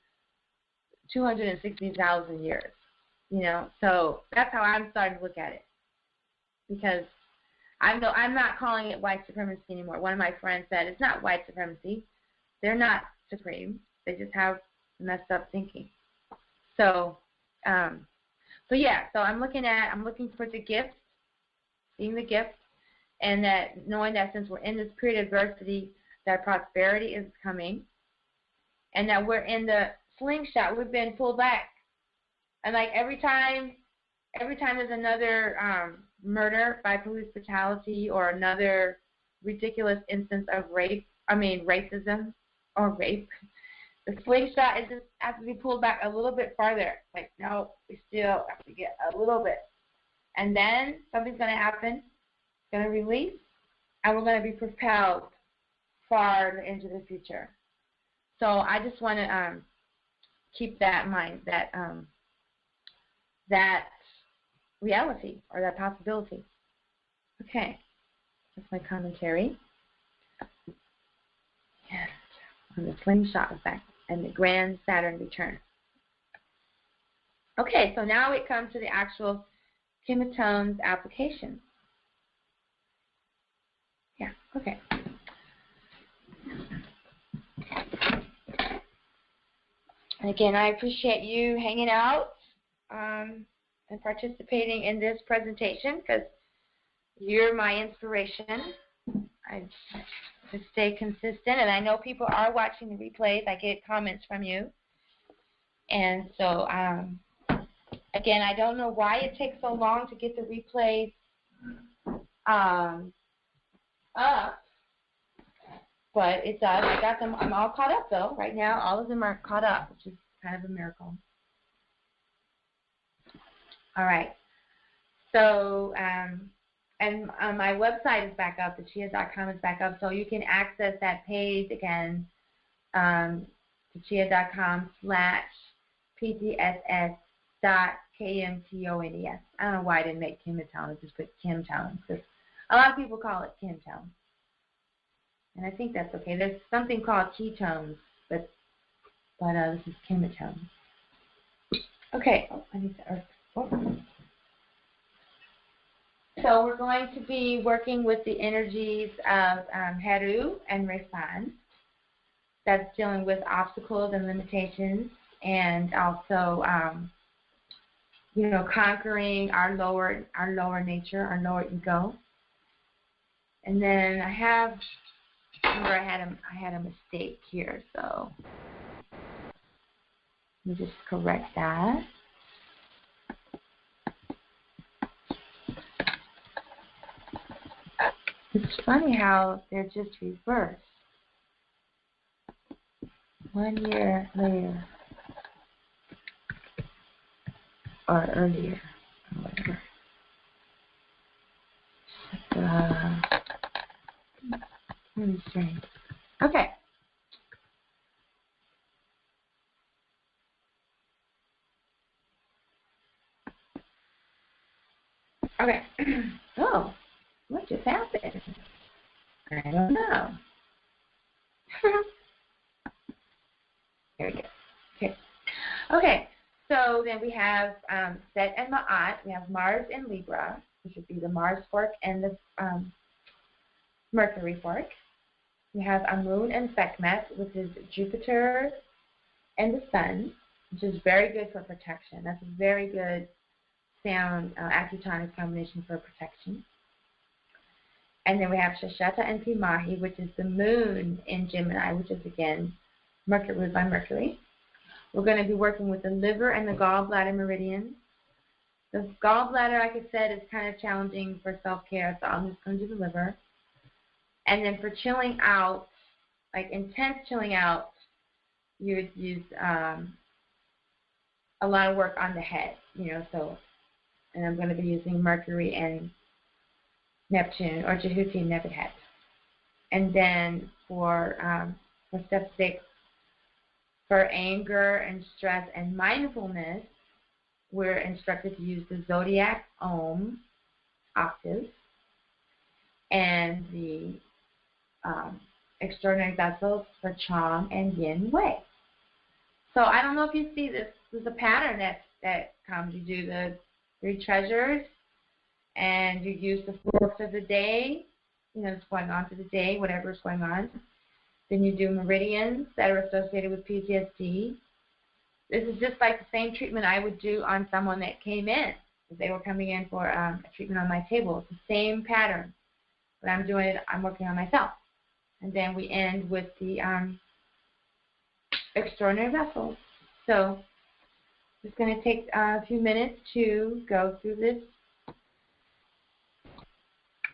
260,000 years, you know. So that's how I'm starting to look at it, because I'm not calling it white supremacy anymore. One of my friends said it's not white supremacy. They're not supreme. They just have messed up thinking. So, so I'm looking for the gift, seeing the gift, and that knowing that since we're in this period of adversity, that prosperity is coming, and that we're in the slingshot. We've been pulled back, and like every time there's another murder by police brutality, or another ridiculous instance of racism or rape, the slingshot is just has to be pulled back a little bit farther. Like, no, we still have to get a little bit, and then something's going to happen. It's going to release, and we're going to be propelled far into the future. So I just want to keep that in mind, that that reality, or that possibility. Okay, that's my commentary. Yes, on the slingshot effect and the grand Saturn return. Okay, so now we come to the actual KemeTones application. Yeah, okay. And again, I appreciate you hanging out and participating in this presentation, because you're my inspiration. I to stay consistent, and I know people are watching the replays. I get comments from you. And so, again, I don't know why it takes so long to get the replays up, but it does. I got them. I'm all caught up, though. Right now, all of them are caught up, which is kind of a miracle. All right. So, and my website is back up. TheChia.com is back up. So you can access that page again, TheChia.com/PTSS.KemeTones. I don't know why I didn't make KemeTones. I just put KemeTones, because a lot of people call it KemeTones. And I think that's okay. There's something called ketones, but this is KemeTones. Okay. Oh, I need to. So we're going to be working with the energies of Heru and Refan. That's dealing with obstacles and limitations, and also, you know, conquering our lower nature, our lower ego. And then I had a mistake here, so let me just correct that. It's funny how they're just reversed. 1 year later, or earlier, or whatever. Really strange. Okay. Okay. Oh, what just happened? I don't know. Here we go. Okay. Okay. So then we have Set and Ma'at. We have Mars and Libra, which would be the Mars fork and the Mercury fork. We have Amun and Sekhmet, which is Jupiter and the Sun, which is very good for protection. That's a very good sound acutonic combination for protection. And then we have Shasheta and Pimahi, which is the Moon in Gemini, which is again Mercury, ruled by Mercury. We're going to be working with the liver and the gallbladder meridians. The gallbladder, like I said, is kind of challenging for self-care, so I'm just going to do the liver. And then for chilling out, like intense chilling out, you would use a lot of work on the head, so, and I'm going to be using Mercury and Neptune, or Jehuti and Nebuchadnezzar. And then for step 6, for anger and stress and mindfulness, we're instructed to use the Zodiac Om octave and the extraordinary vessels for Chang and Yin Wei. So I don't know if you see this. This is a pattern that comes. You do the 3 treasures, and you use the forks of the day, what's going on for the day, whatever's going on. Then you do meridians that are associated with PTSD. This is just like the same treatment I would do on someone that came in. If they were coming in for a treatment on my table, it's the same pattern. But I'm doing it, I'm working on myself. And then we end with the extraordinary vessels. So it's going to take a few minutes to go through this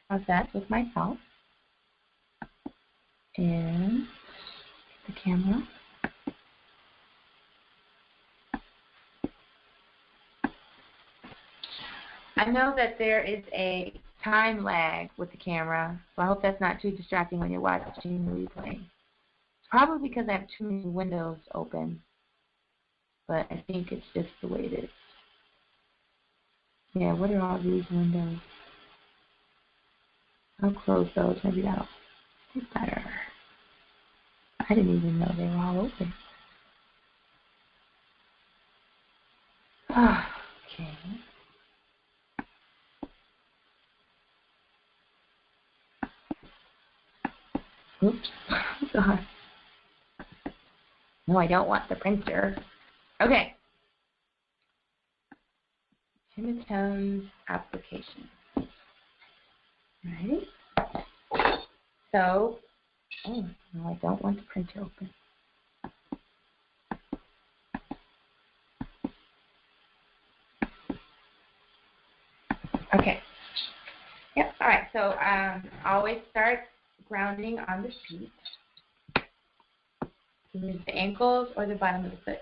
process with myself. And the camera. I know that there is a time lag with the camera, so I hope that's not too distracting when you're watching the replay. It's probably because I have too many windows open, but I think it's just the way it is. Yeah, what are all these windows? I'll close those. Maybe that'll be better. I didn't even know they were all open. Okay. Oops. God. No, I don't want the printer. Okay. KemeTones application. Right. So, oh, no, I don't want the printer open. Okay. Yep. All right. So always start grounding on the feet. You can use the ankles or the bottom of the foot.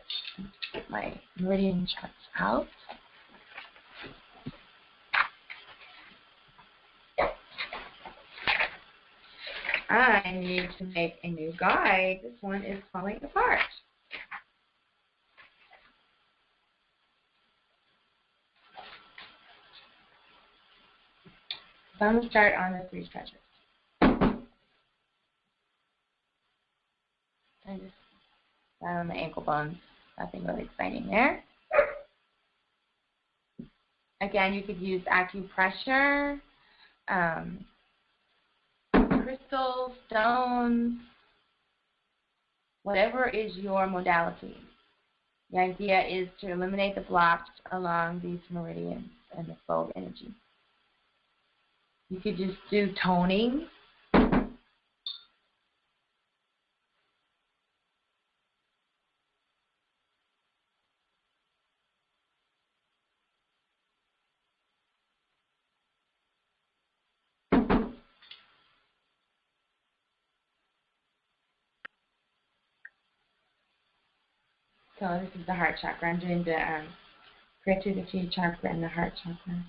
Get my meridian charts out. I need to make a new guide. This one is falling apart. So I'm going to start on the 3 treasures. I just got on the ankle bones. Nothing really exciting there. Again, you could use acupressure, crystals, stones, whatever is your modality. The idea is to eliminate the blocks along these meridians and the flow of energy. You could just do toning. So this is the heart chakra. I'm doing the creativity chakra and the heart chakra.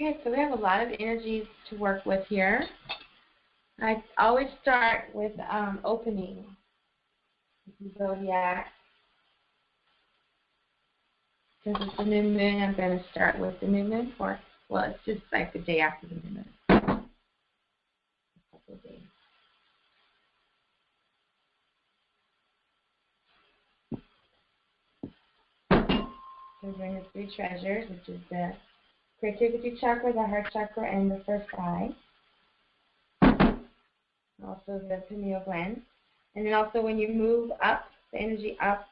Okay, so we have a lot of energies to work with here. I always start with opening the zodiac. Since it's the new moon, I'm going to start with the new moon. Or, well, it's just like the day after the new moon. A couple of days. So we're going to three treasures, which is the creativity chakra, the heart chakra, and the first eye. Also the pineal gland. And then also when you move up, the energy up,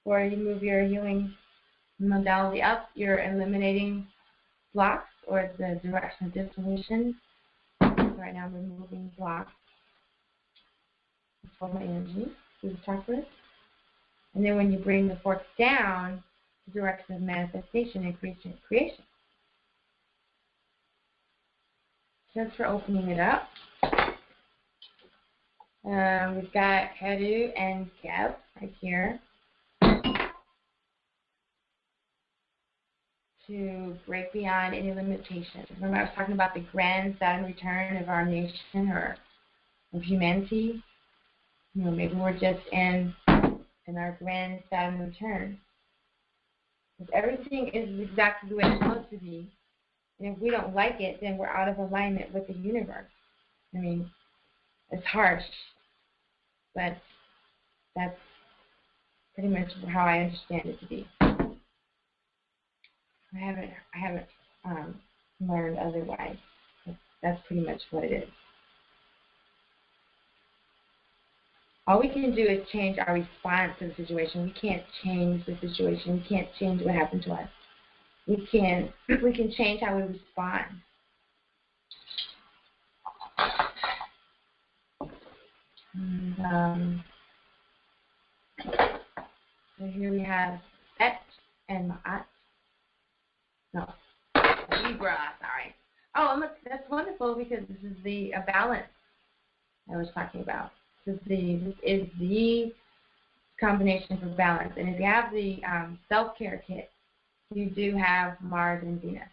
or you move your healing modality up, you're eliminating blocks or the direction of dissolution. So right now I'm removing blocks for my energy through the chakras. And then when you bring the forks down, the direction of manifestation and creation. Just for opening it up. We've got Heru and Geb right here to break beyond any limitations. Remember I was talking about the grand Saturn return of our nation or of humanity? You know, maybe we're just in our grand Saturn return. Because everything is exactly the way it's supposed to be. And if we don't like it, then we're out of alignment with the universe. I mean, it's harsh, but that's pretty much how I understand it to be. I haven't learned otherwise. That's pretty much what it is. All we can do is change our response to the situation. We can't change the situation. We can't change what happened to us. We can change how we respond. And, so here we have Set and Ma'at. No, Libra, sorry. Oh, look, that's wonderful because this is the balance I was talking about. This is the combination for balance. And if you have the self-care kit, you do have Mars and Venus.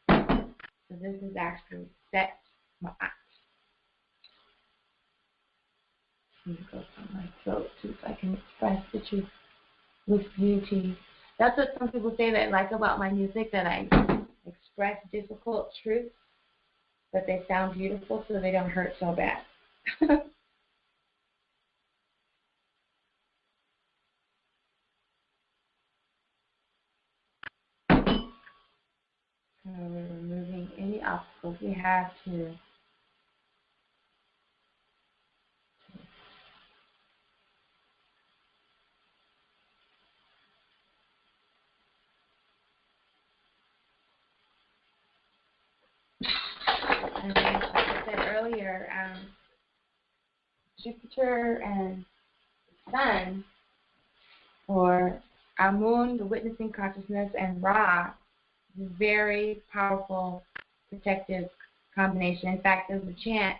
So this is actually Set Ma'at. Let me go from my throat too so I can express the truth with beauty. That's what some people say they like about my music, that I express difficult truths, but they sound beautiful so they don't hurt so bad. We're removing any obstacles we have to. And like I said earlier, Jupiter and Sun, or Amun, the witnessing consciousness, and Ra, is a very powerful protective combination. In fact, there's a chant,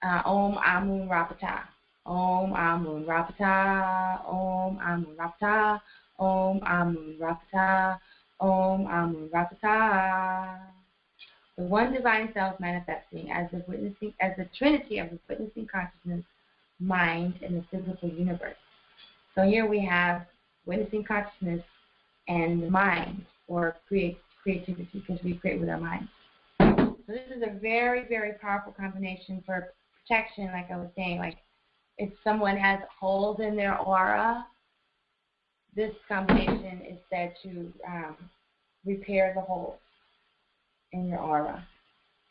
Om Amun Rapata, Om Amun Rapata, Om Amun Rapata, Om Amun Rapata, Om Amun Rapata. The one divine self manifesting as the trinity of the witnessing consciousness, mind, and the physical universe. So here we have witnessing consciousness and the mind, or creativity, because we create with our minds. So this is a very, very powerful combination for protection, like I was saying. Like if someone has holes in their aura, this combination is said to repair the holes in your aura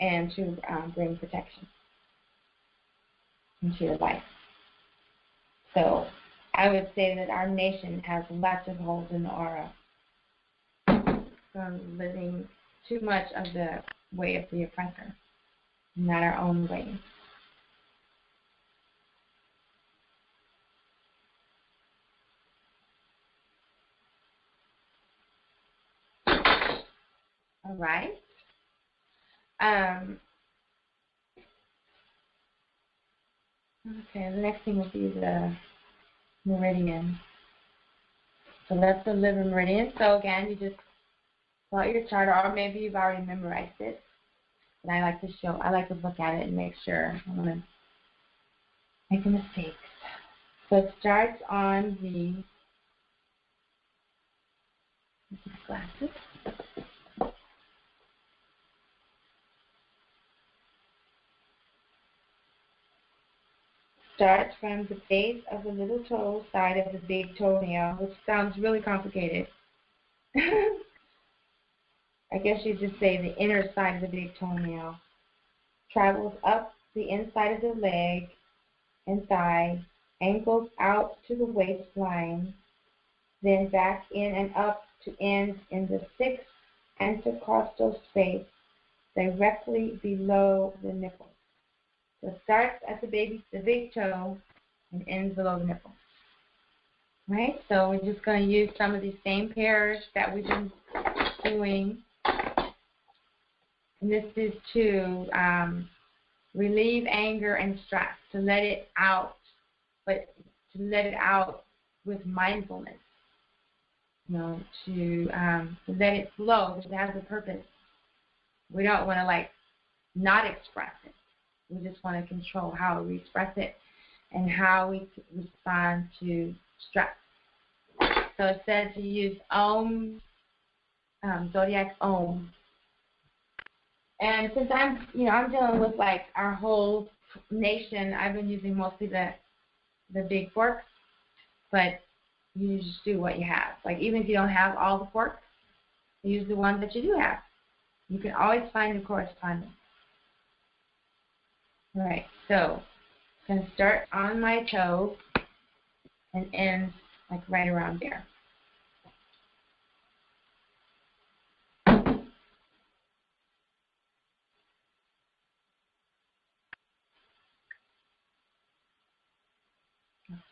and to bring protection into your life. So I would say that our nation has lots of holes in the aura from living too much of the way of the oppressor, not our own way. All right. Okay, the next thing will be the meridian. So that's the liver meridian. So again, you just pull out your chart, or maybe you've already memorized it. But I like to look at it and make sure I don't want to make a mistake. So it starts on the glasses. Starts from the base of the little toe side of the big toenail, which sounds really complicated. I guess you just say the inner side of the big toenail. Travels up the inside of the leg and thigh, ankles out to the waistline, then back in and up to end in the sixth intercostal space directly below the nipple. So it starts at the big toe and ends below the nipple. Right? So we're just going to use some of these same pairs that we've been doing. And this is to relieve anger and stress, to let it out, but to let it out with mindfulness. You know, to let it flow, because it has a purpose. We don't want to not express it. We just want to control how we express it and how we respond to stress. So it says to use Om, Zodiac Om. And since I'm dealing with our whole nation, I've been using mostly the big forks, but you just do what you have. Even if you don't have all the forks, use the ones that you do have. You can always find the correspondence. All right, so I'm going to start on my toe and end right around there.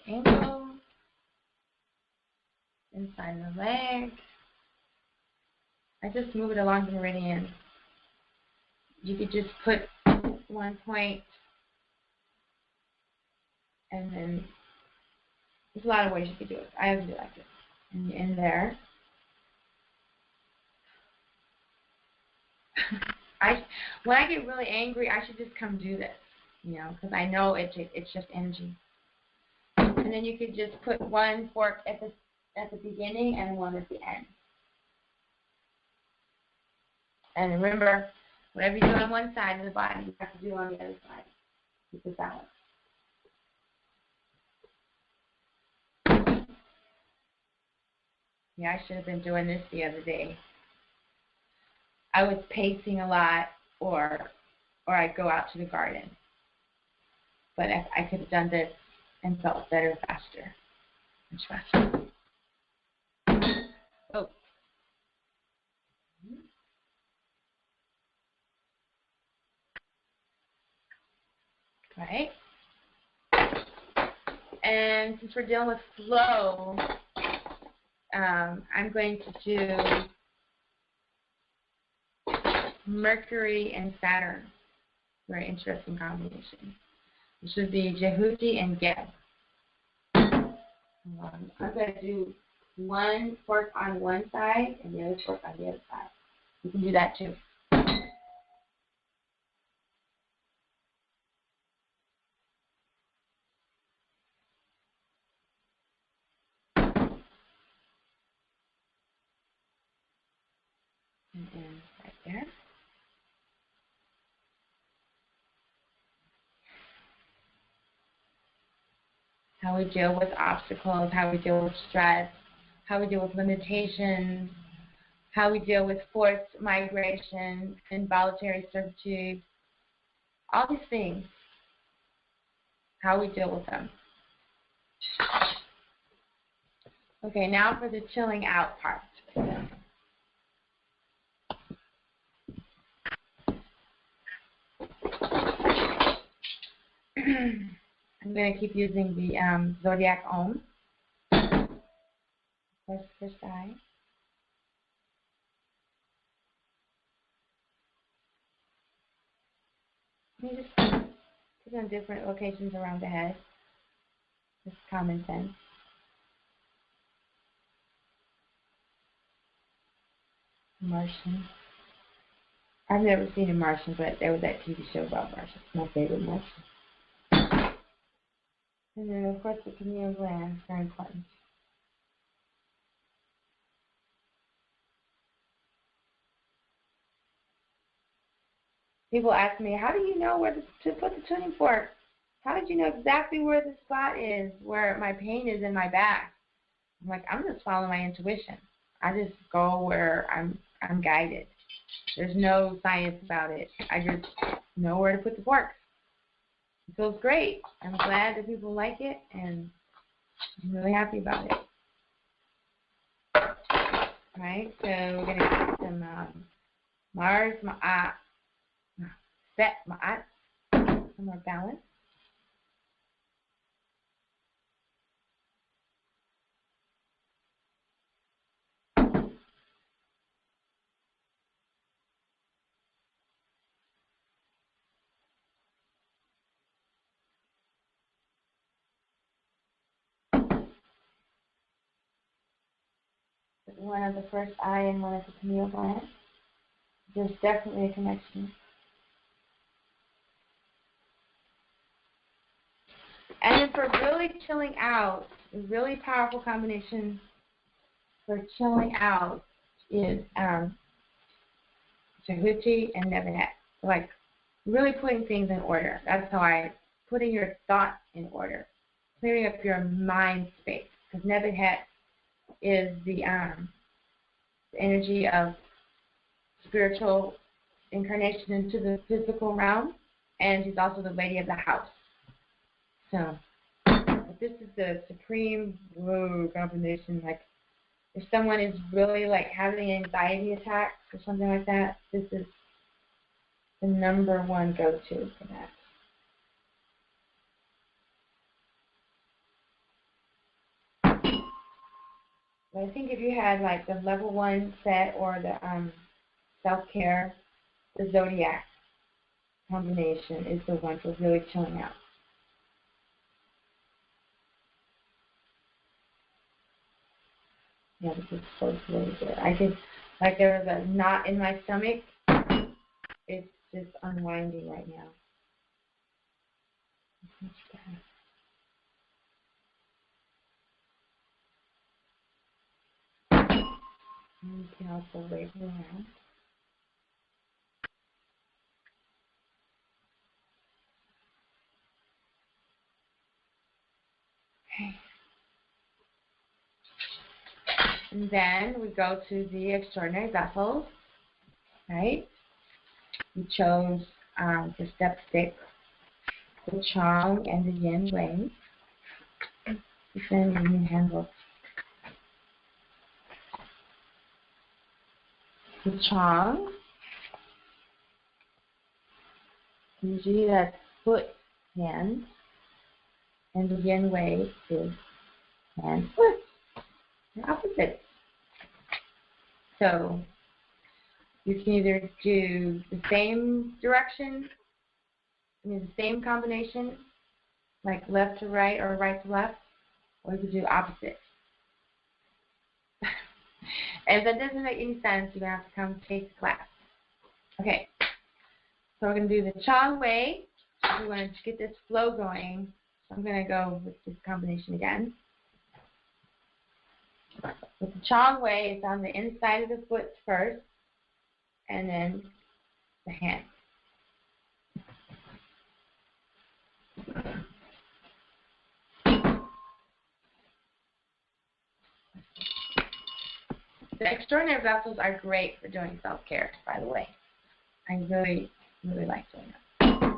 Ankle, inside the leg. I just move it along the meridian. You could just put one point, and then there's a lot of ways you could do it. I always do like this. And in there. When I get really angry, I should just come do this, because I know it's just energy. And then you could just put one fork at the beginning and one at the end. And remember, whatever you do on one side of the body, you have to do on the other side. Keep it balanced. Yeah, I should have been doing this the other day. I was pacing a lot, or I'd go out to the garden. But I could have done this and felt better faster. Much faster. Oh. Right. And since we're dealing with flow, I'm going to do Mercury and Saturn. Very interesting combination. This would be Jehuti and Geb. I'm going to do one fork on one side and the other fork on the other side. You can do that too. And right there. How we deal with obstacles, how we deal with stress, how we deal with limitations, how we deal with forced migration, involuntary servitude, all these things, how we deal with them. Okay, now for the chilling out part. I'm going to keep using the Zodiac Om. First side. You just put it on different locations around the head. Just common sense. Martian. I've never seen a Martian, but there was that TV show about Martians. My favorite Martian. And then, of course, the pineal gland is very important. People ask me, how do you know where to put the tuning fork? How did you know exactly where the spot is, where my pain is in my back? I'm like, I'm just following my intuition. I just go where I'm guided. There's no science about it. I just know where to put the fork. It feels great. I'm glad that people like it, and I'm really happy about it. All right, so we're going to get some Mars, Set, Ma'at, some more balance. One of the first eye and one of the pineal gland. There's definitely a connection. And then for really chilling out, a really powerful combination for chilling out is Tahuti and Nebunet. Like really putting things in order. That's how putting your thoughts in order, clearing up your mind space. Because Nebunet is the energy of spiritual incarnation into the physical realm, and she's also the lady of the house. So, this is the supreme combination. Like, if someone is really like having anxiety attacks or something like that, this is the #1 go-to for that. But I think if you had like the level 1 set or the self-care, the Zodiac combination is the one for really chilling out. Yeah, this is so really good. I can, like there was a knot in my stomach. It's just unwinding right now. And you can also wave it around. Okay. And then we go to the extraordinary vessels, right? We chose for step 6, the Chong and the Yin Wei. Then the new handbook. The Chong, usually that's foot, hand, and the Yin Wei is hand, foot. They're opposites. So you can either do the same direction, the same combination, like left to right or right to left, or you could do opposite. And if that doesn't make any sense, you're going to have to come take the class. Okay, so we're going to do the Chong Wei. We want to get this flow going. So I'm going to go with this combination again. With the Chong Wei, it's on the inside of the foot first, and then the hand. The extraordinary vessels are great for doing self-care, by the way. I really, really like doing that.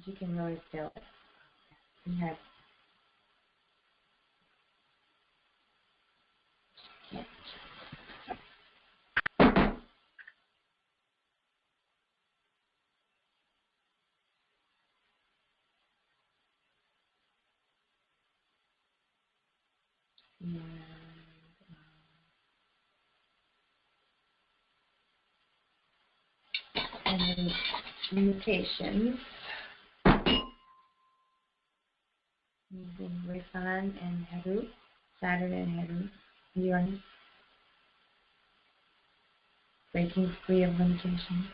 You can really feel it. You have and then mutations. Using Risan and Heru, Saturn and Heru. Uranus, breaking free of limitations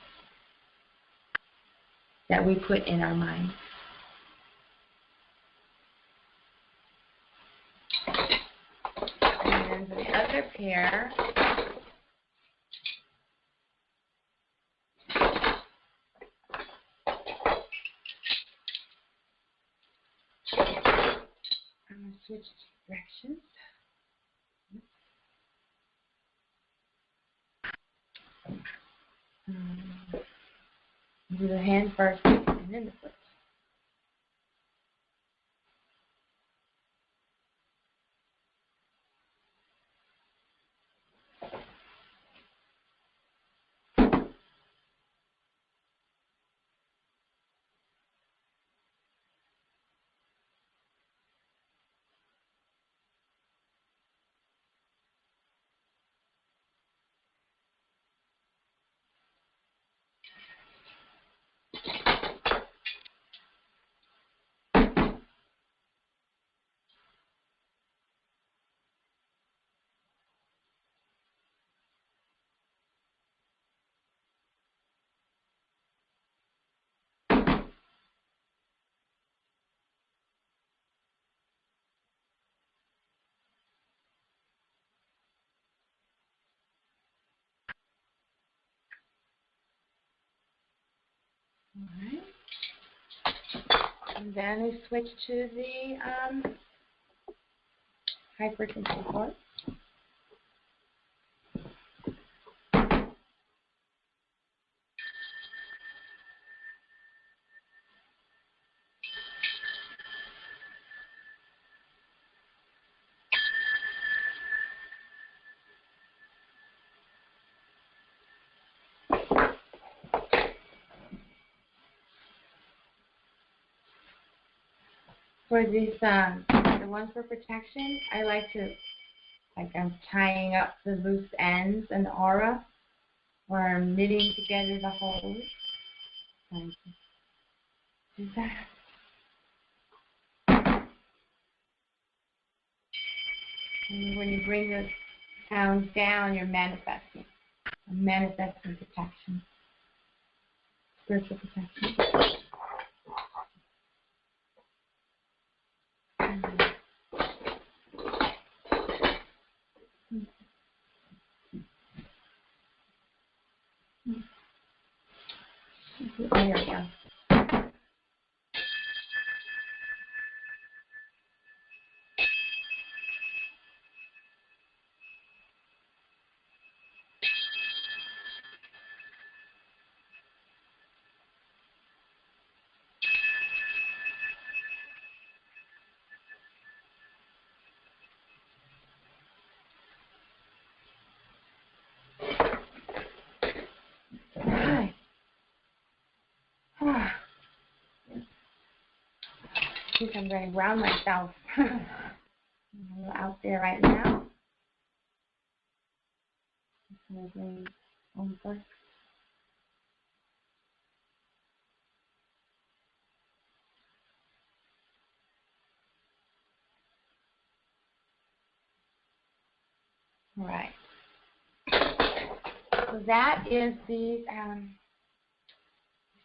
that we put in our minds. And the other pair I'm going to switch directions. Do the hand first and then the foot. Alright. And then we switch to the high frequency quartz. For these, the ones for protection, I like to, like I'm tying up the loose ends and the aura, or I'm knitting together the holes. Do that. And when you bring the sounds down, you're manifesting. I'm manifesting protection, spiritual protection. Oh, there we go. I think I'm going to ground myself. I'm a little out there right now. I'm going to bring home first. All right. So that is the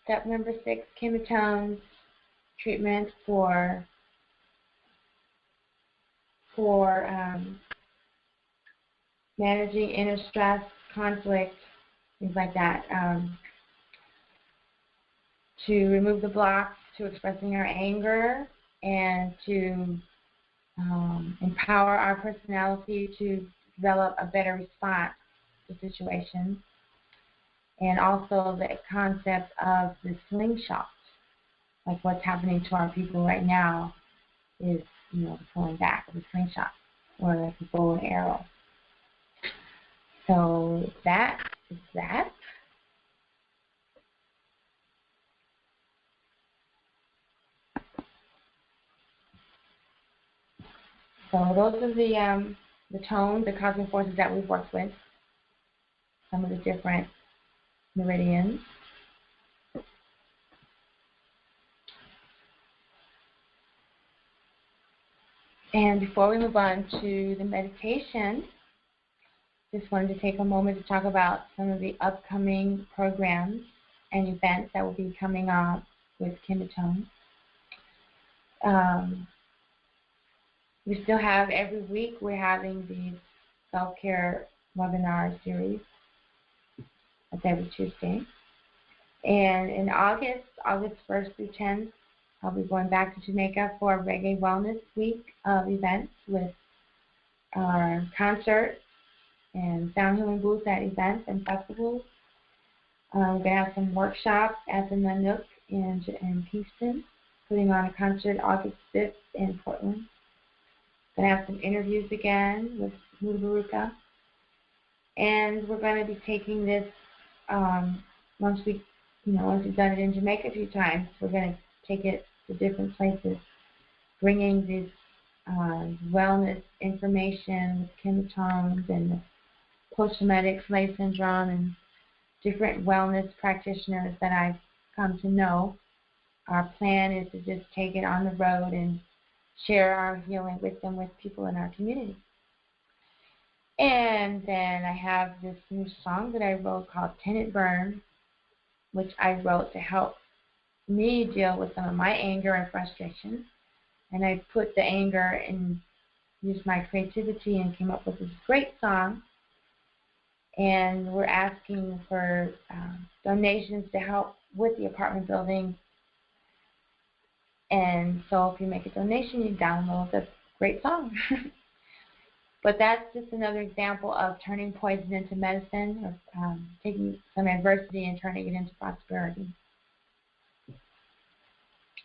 step number 6, KemeTones treatment for managing inner stress, conflict, things like that, to remove the blocks to expressing our anger and to empower our personality to develop a better response to situations, and also the concept of the slingshot, like what's happening to our people right now is, you know, pulling back of the slingshot, or like a bow and arrow. So that is that. So those are the tones, the cosmic forces that we've worked with, some of the different meridians. And before we move on to the meditation, just wanted to take a moment to talk about some of the upcoming programs and events that will be coming up with KemeTones. We still have, every week we're having these self-care webinar series. That's every Tuesday. And in August 1st through 10th, I'll be going back to Jamaica for a Reggae Wellness Week of events with concerts and sound healing booths at events and festivals. We're going to have some workshops at the Nanook in Kingston, putting on a concert August 5th in Portland. Going to have some interviews again with Mudabaruka. And we're going to be taking this, once we've done it in Jamaica a few times, we're going to take it to different places, bringing this wellness information with KemeTones and the post-traumatic slave syndrome and different wellness practitioners that I've come to know. Our plan is to just take it on the road and share our healing with them, with people in our community. And then I have this new song that I wrote called Tenant Burn, which I wrote to help me deal with some of my anger and frustration. And I put the anger and used my creativity and came up with this great song. And we're asking for donations to help with the apartment building. And so if you make a donation, you download the great song. But that's just another example of turning poison into medicine, of taking some adversity and turning it into prosperity.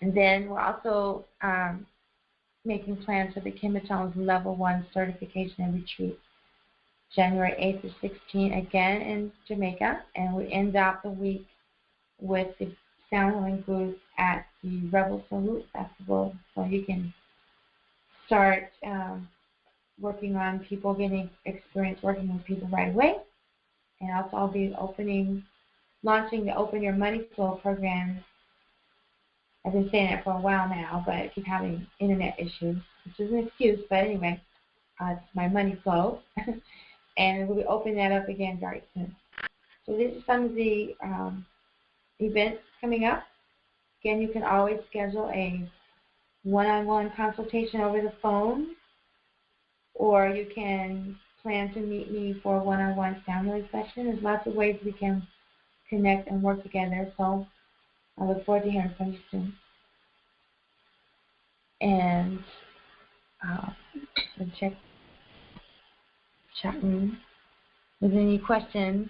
And then we're also making plans for the KemeTones Level 1 certification and retreat, January 8th to 16th, again in Jamaica. And we end up the week with the sound healing booth at the Rebel Salute Festival, so you can start working on people, getting experience working with people right away. And also I'll be launching the Open Your Money Flow program. I've been saying it for a while now, but I keep having internet issues, which is an excuse, but anyway, it's my money flow. And we'll be opening that up again very soon. So these are some of the events coming up. Again, you can always schedule a one-on-one consultation over the phone, or you can plan to meet me for a one-on-one sound healing session. There's lots of ways we can connect and work together, so I look forward to hearing from you soon. And we'll check chat room. If there's any questions,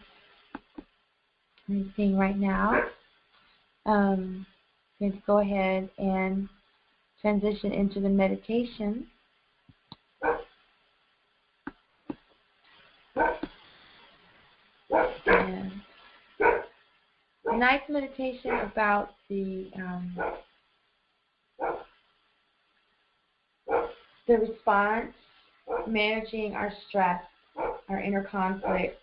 anything right now, I'm going to go ahead and transition into the meditation. And a nice meditation about the response, managing our stress, our inner conflict,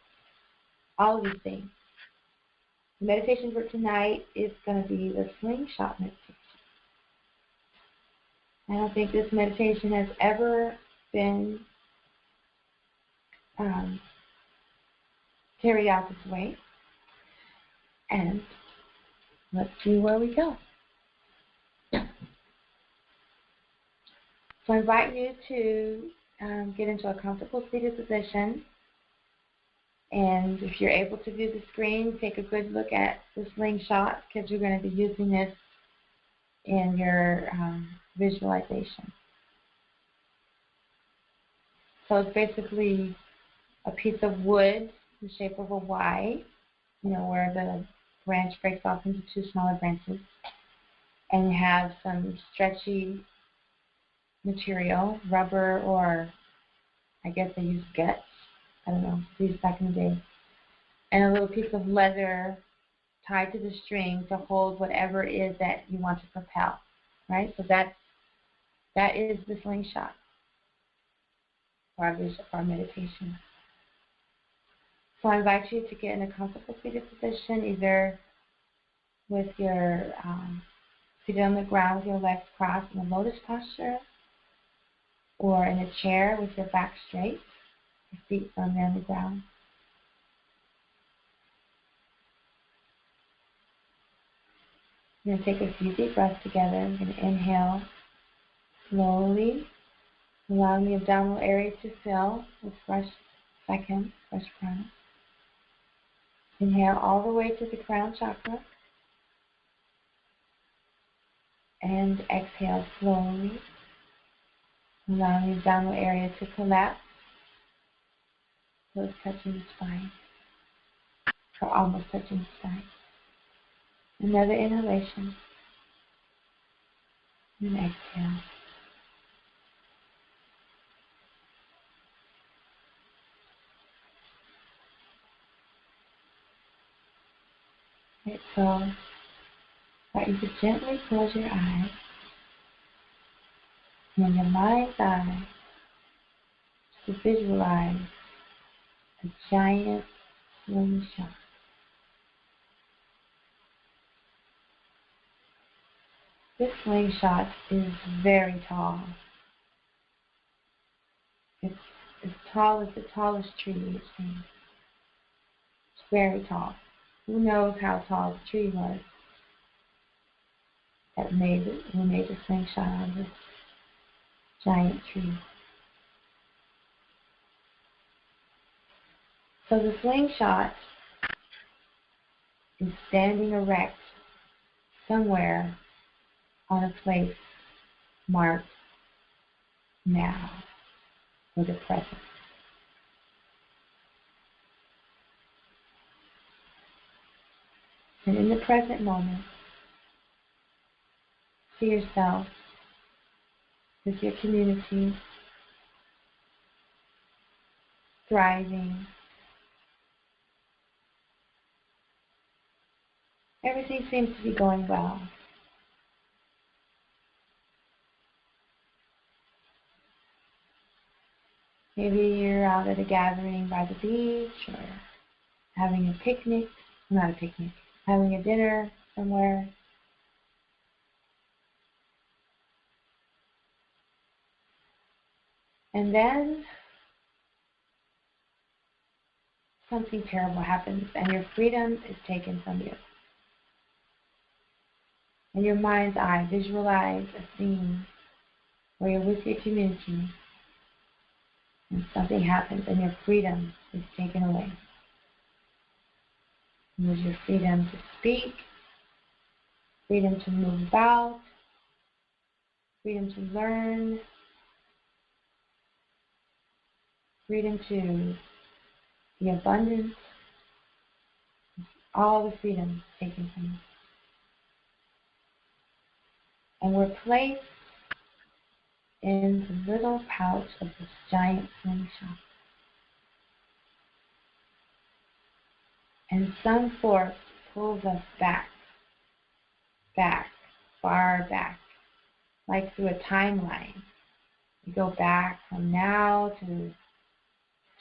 all of these things. The meditation for tonight is going to be the slingshot meditation. I don't think this meditation has ever been carried out this way. And let's see where we go. So I invite you to get into a comfortable seated position. And if you're able to view the screen, take a good look at the slingshot, because you're going to be using this in your visualization. So it's basically a piece of wood in the shape of a Y, where the branch breaks off into two smaller branches. And you have some stretchy material, rubber, or I guess they use guts. I don't know, these back in the day. And a little piece of leather tied to the string to hold whatever it is that you want to propel, right? So that is the slingshot for our meditation. So I invite you to get in a comfortable seated position, either with your seated on the ground with your legs crossed in a lotus posture, or in a chair with your back straight, your feet firmly on the ground. We're going to take a few deep breaths together. We're going to inhale slowly, allowing the abdominal area to fill with fresh seconds, fresh prana. Inhale all the way to the crown chakra. And exhale slowly, allowing the abdominal area to collapse, close touching the spine, or almost touching the spine. Another inhalation, and exhale. Right, so I want you to gently close your eyes, and in your mind's eye, to visualize a giant slingshot. This slingshot is very tall. It's as tall as the tallest tree you've seen. It's very tall. Who knows how tall the tree was that made it, who made the slingshot out of this giant tree. So the slingshot is standing erect somewhere on a place marked now, or the present. And in the present moment, see yourself with your community thriving. Everything seems to be going well. Maybe you're out at a gathering by the beach, or having a picnic, not a picnic, having a dinner somewhere. And then something terrible happens and your freedom is taken from you. In your mind's eye, visualize a scene where you're with your community and something happens and your freedom is taken away. You lose your freedom to speak, freedom to move about, freedom to learn, freedom to be abundant, all the freedom taken from you. And we're placed in the little pouch of this giant slingshot. And some force pulls us back, far back, like through a timeline. We go back from now to the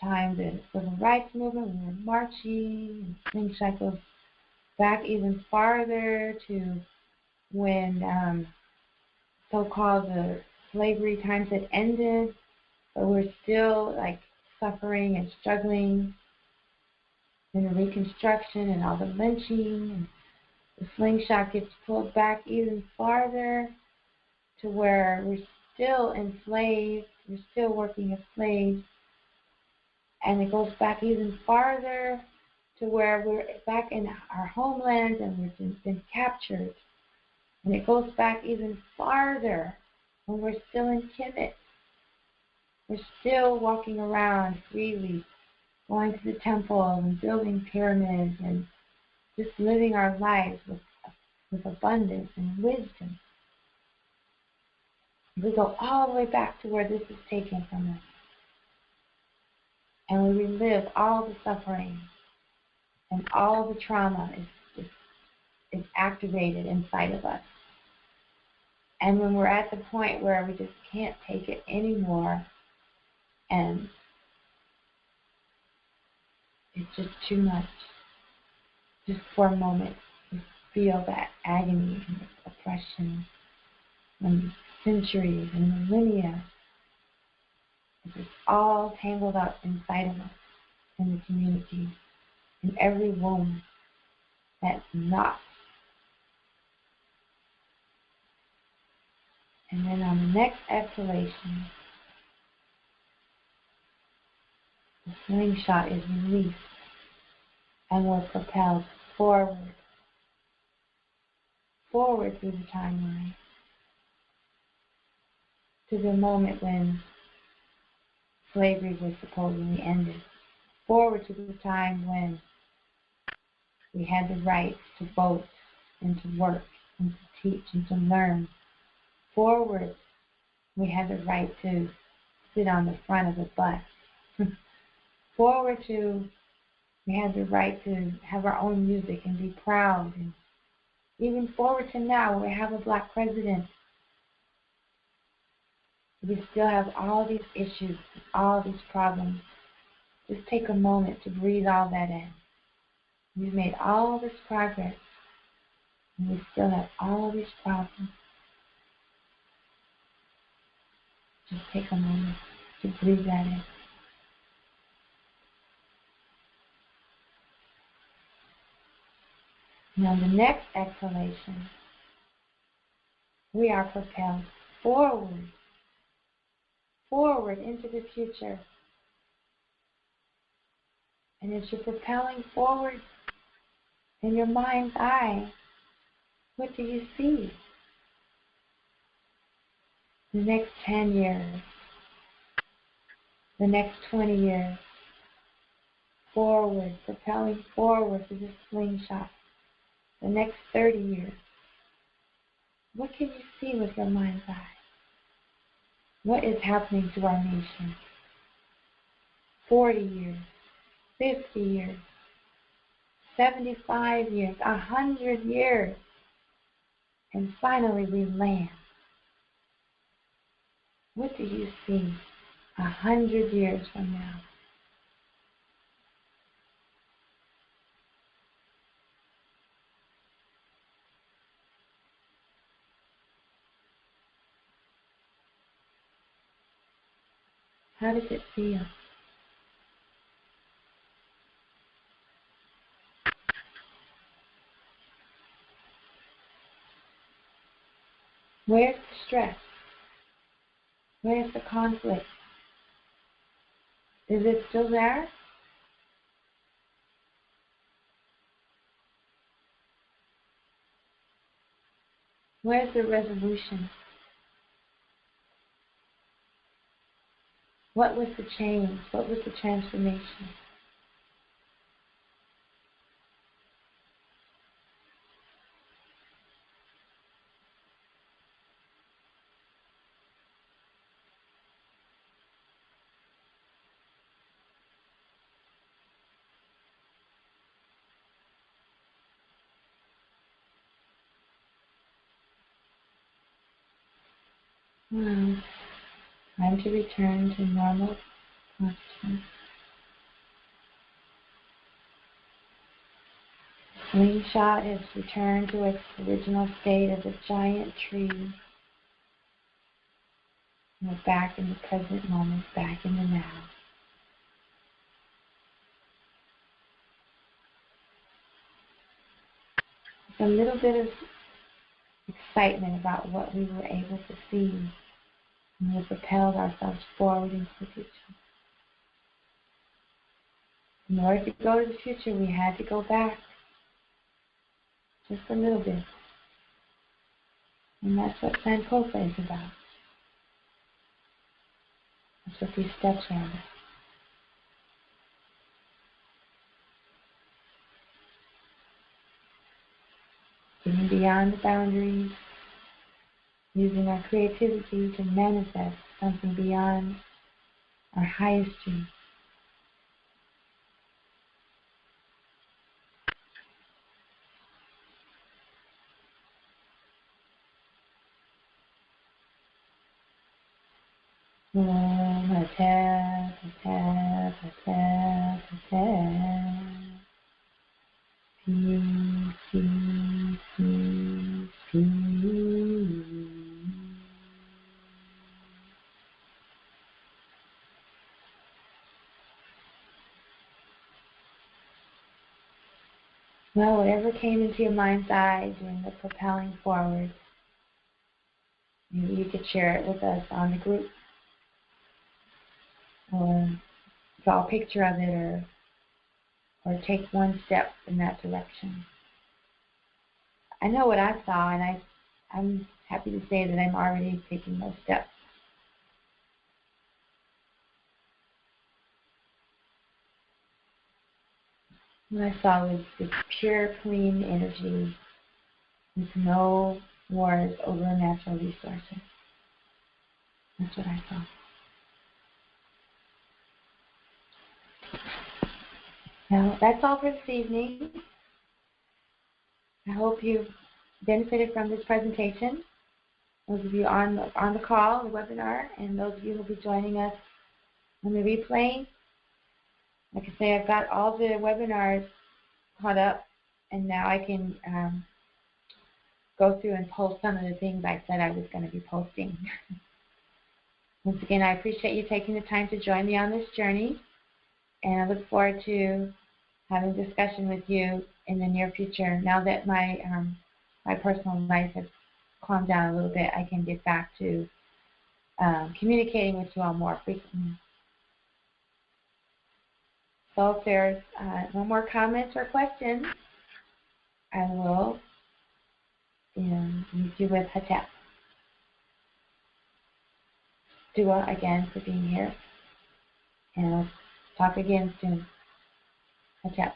time the civil rights movement, when we were marching, and slingshot goes back even farther to when so-called the slavery times had ended, but we're still like suffering and struggling in the Reconstruction and all the lynching, and the slingshot gets pulled back even farther to where we're still enslaved, we're still working as slaves, and it goes back even farther to where we're back in our homeland and we've been captured. And it goes back even farther when we're still in Kemet. We're still walking around freely, going to the temple and building pyramids and just living our lives with abundance and wisdom. We go all the way back to where this is taken from us. And we relive all the suffering and all the trauma is activated inside of us. And when we're at the point where we just can't take it anymore and it's just too much, just for a moment, we feel that agony and oppression and centuries and millennia. It's all tangled up inside of us, in the community, in every womb that's not. And then on the next exhalation, the slingshot is released and we're propelled forward through the timeline to the moment when slavery was supposedly ended, forward to the time when we had the right to vote and to work and to teach and to learn. Forward, we had the right to sit on the front of the bus. Forward to, we had the right to have our own music and be proud. And even forward to now, where we have a black president. We still have all these issues, all these problems. Just take a moment to breathe all that in. We've made all this progress, and we still have all these problems. Just take a moment to breathe that in. Now the next exhalation, we are propelled forward into the future. And as you're propelling forward in your mind's eye, what do you see? The next 10 years, the next 20 years, forward, propelling forward to the slingshot. The next 30 years. What can you see with your mind's eye? What is happening to our nation? 40 years, 50 years, 75 years, 100 years. And finally we land. What do you see 100 years from now? How does it feel? Where's the stress? Where's the conflict? Is it still there? Where's the resolution? What was the change? What was the transformation? Time to return to normal consciousness. Slingshot has returned to its original state as a giant tree. We're back in the present moment, back in the now. It's a little bit of excitement about what we were able to see when we propelled ourselves forward into the future. In order to go to the future, we had to go back just a little bit. And that's what Sankofa is about. That's what these steps are about. Getting beyond the boundaries, using our creativity to manifest something beyond our highest dreams. Om Hateh, Hateh, Hateh, Hateh. Peace, peace, peace, peace. Well, whatever came into your mind's eye during the propelling forward, maybe you could share it with us on the group, or draw a picture of it, or take one step in that direction. I know what I saw, and I'm happy to say that I'm already taking those steps. What I saw was this pure, clean energy with no wars over natural resources. That's what I saw. Now, that's all for this evening. I hope you've benefited from this presentation. Those of you on the call, the webinar, and those of you who will be joining us on the replay. Like I say, I've got all the webinars caught up, and now I can go through and post some of the things I said I was going to be posting. Once again, I appreciate you taking the time to join me on this journey, and I look forward to having a discussion with you in the near future. Now that my personal life has calmed down a little bit, I can get back to communicating with you all more frequently. So if there's no more comments or questions, I will leave you with Hatep. Dua again for being here, and I'll talk again soon. Hatep.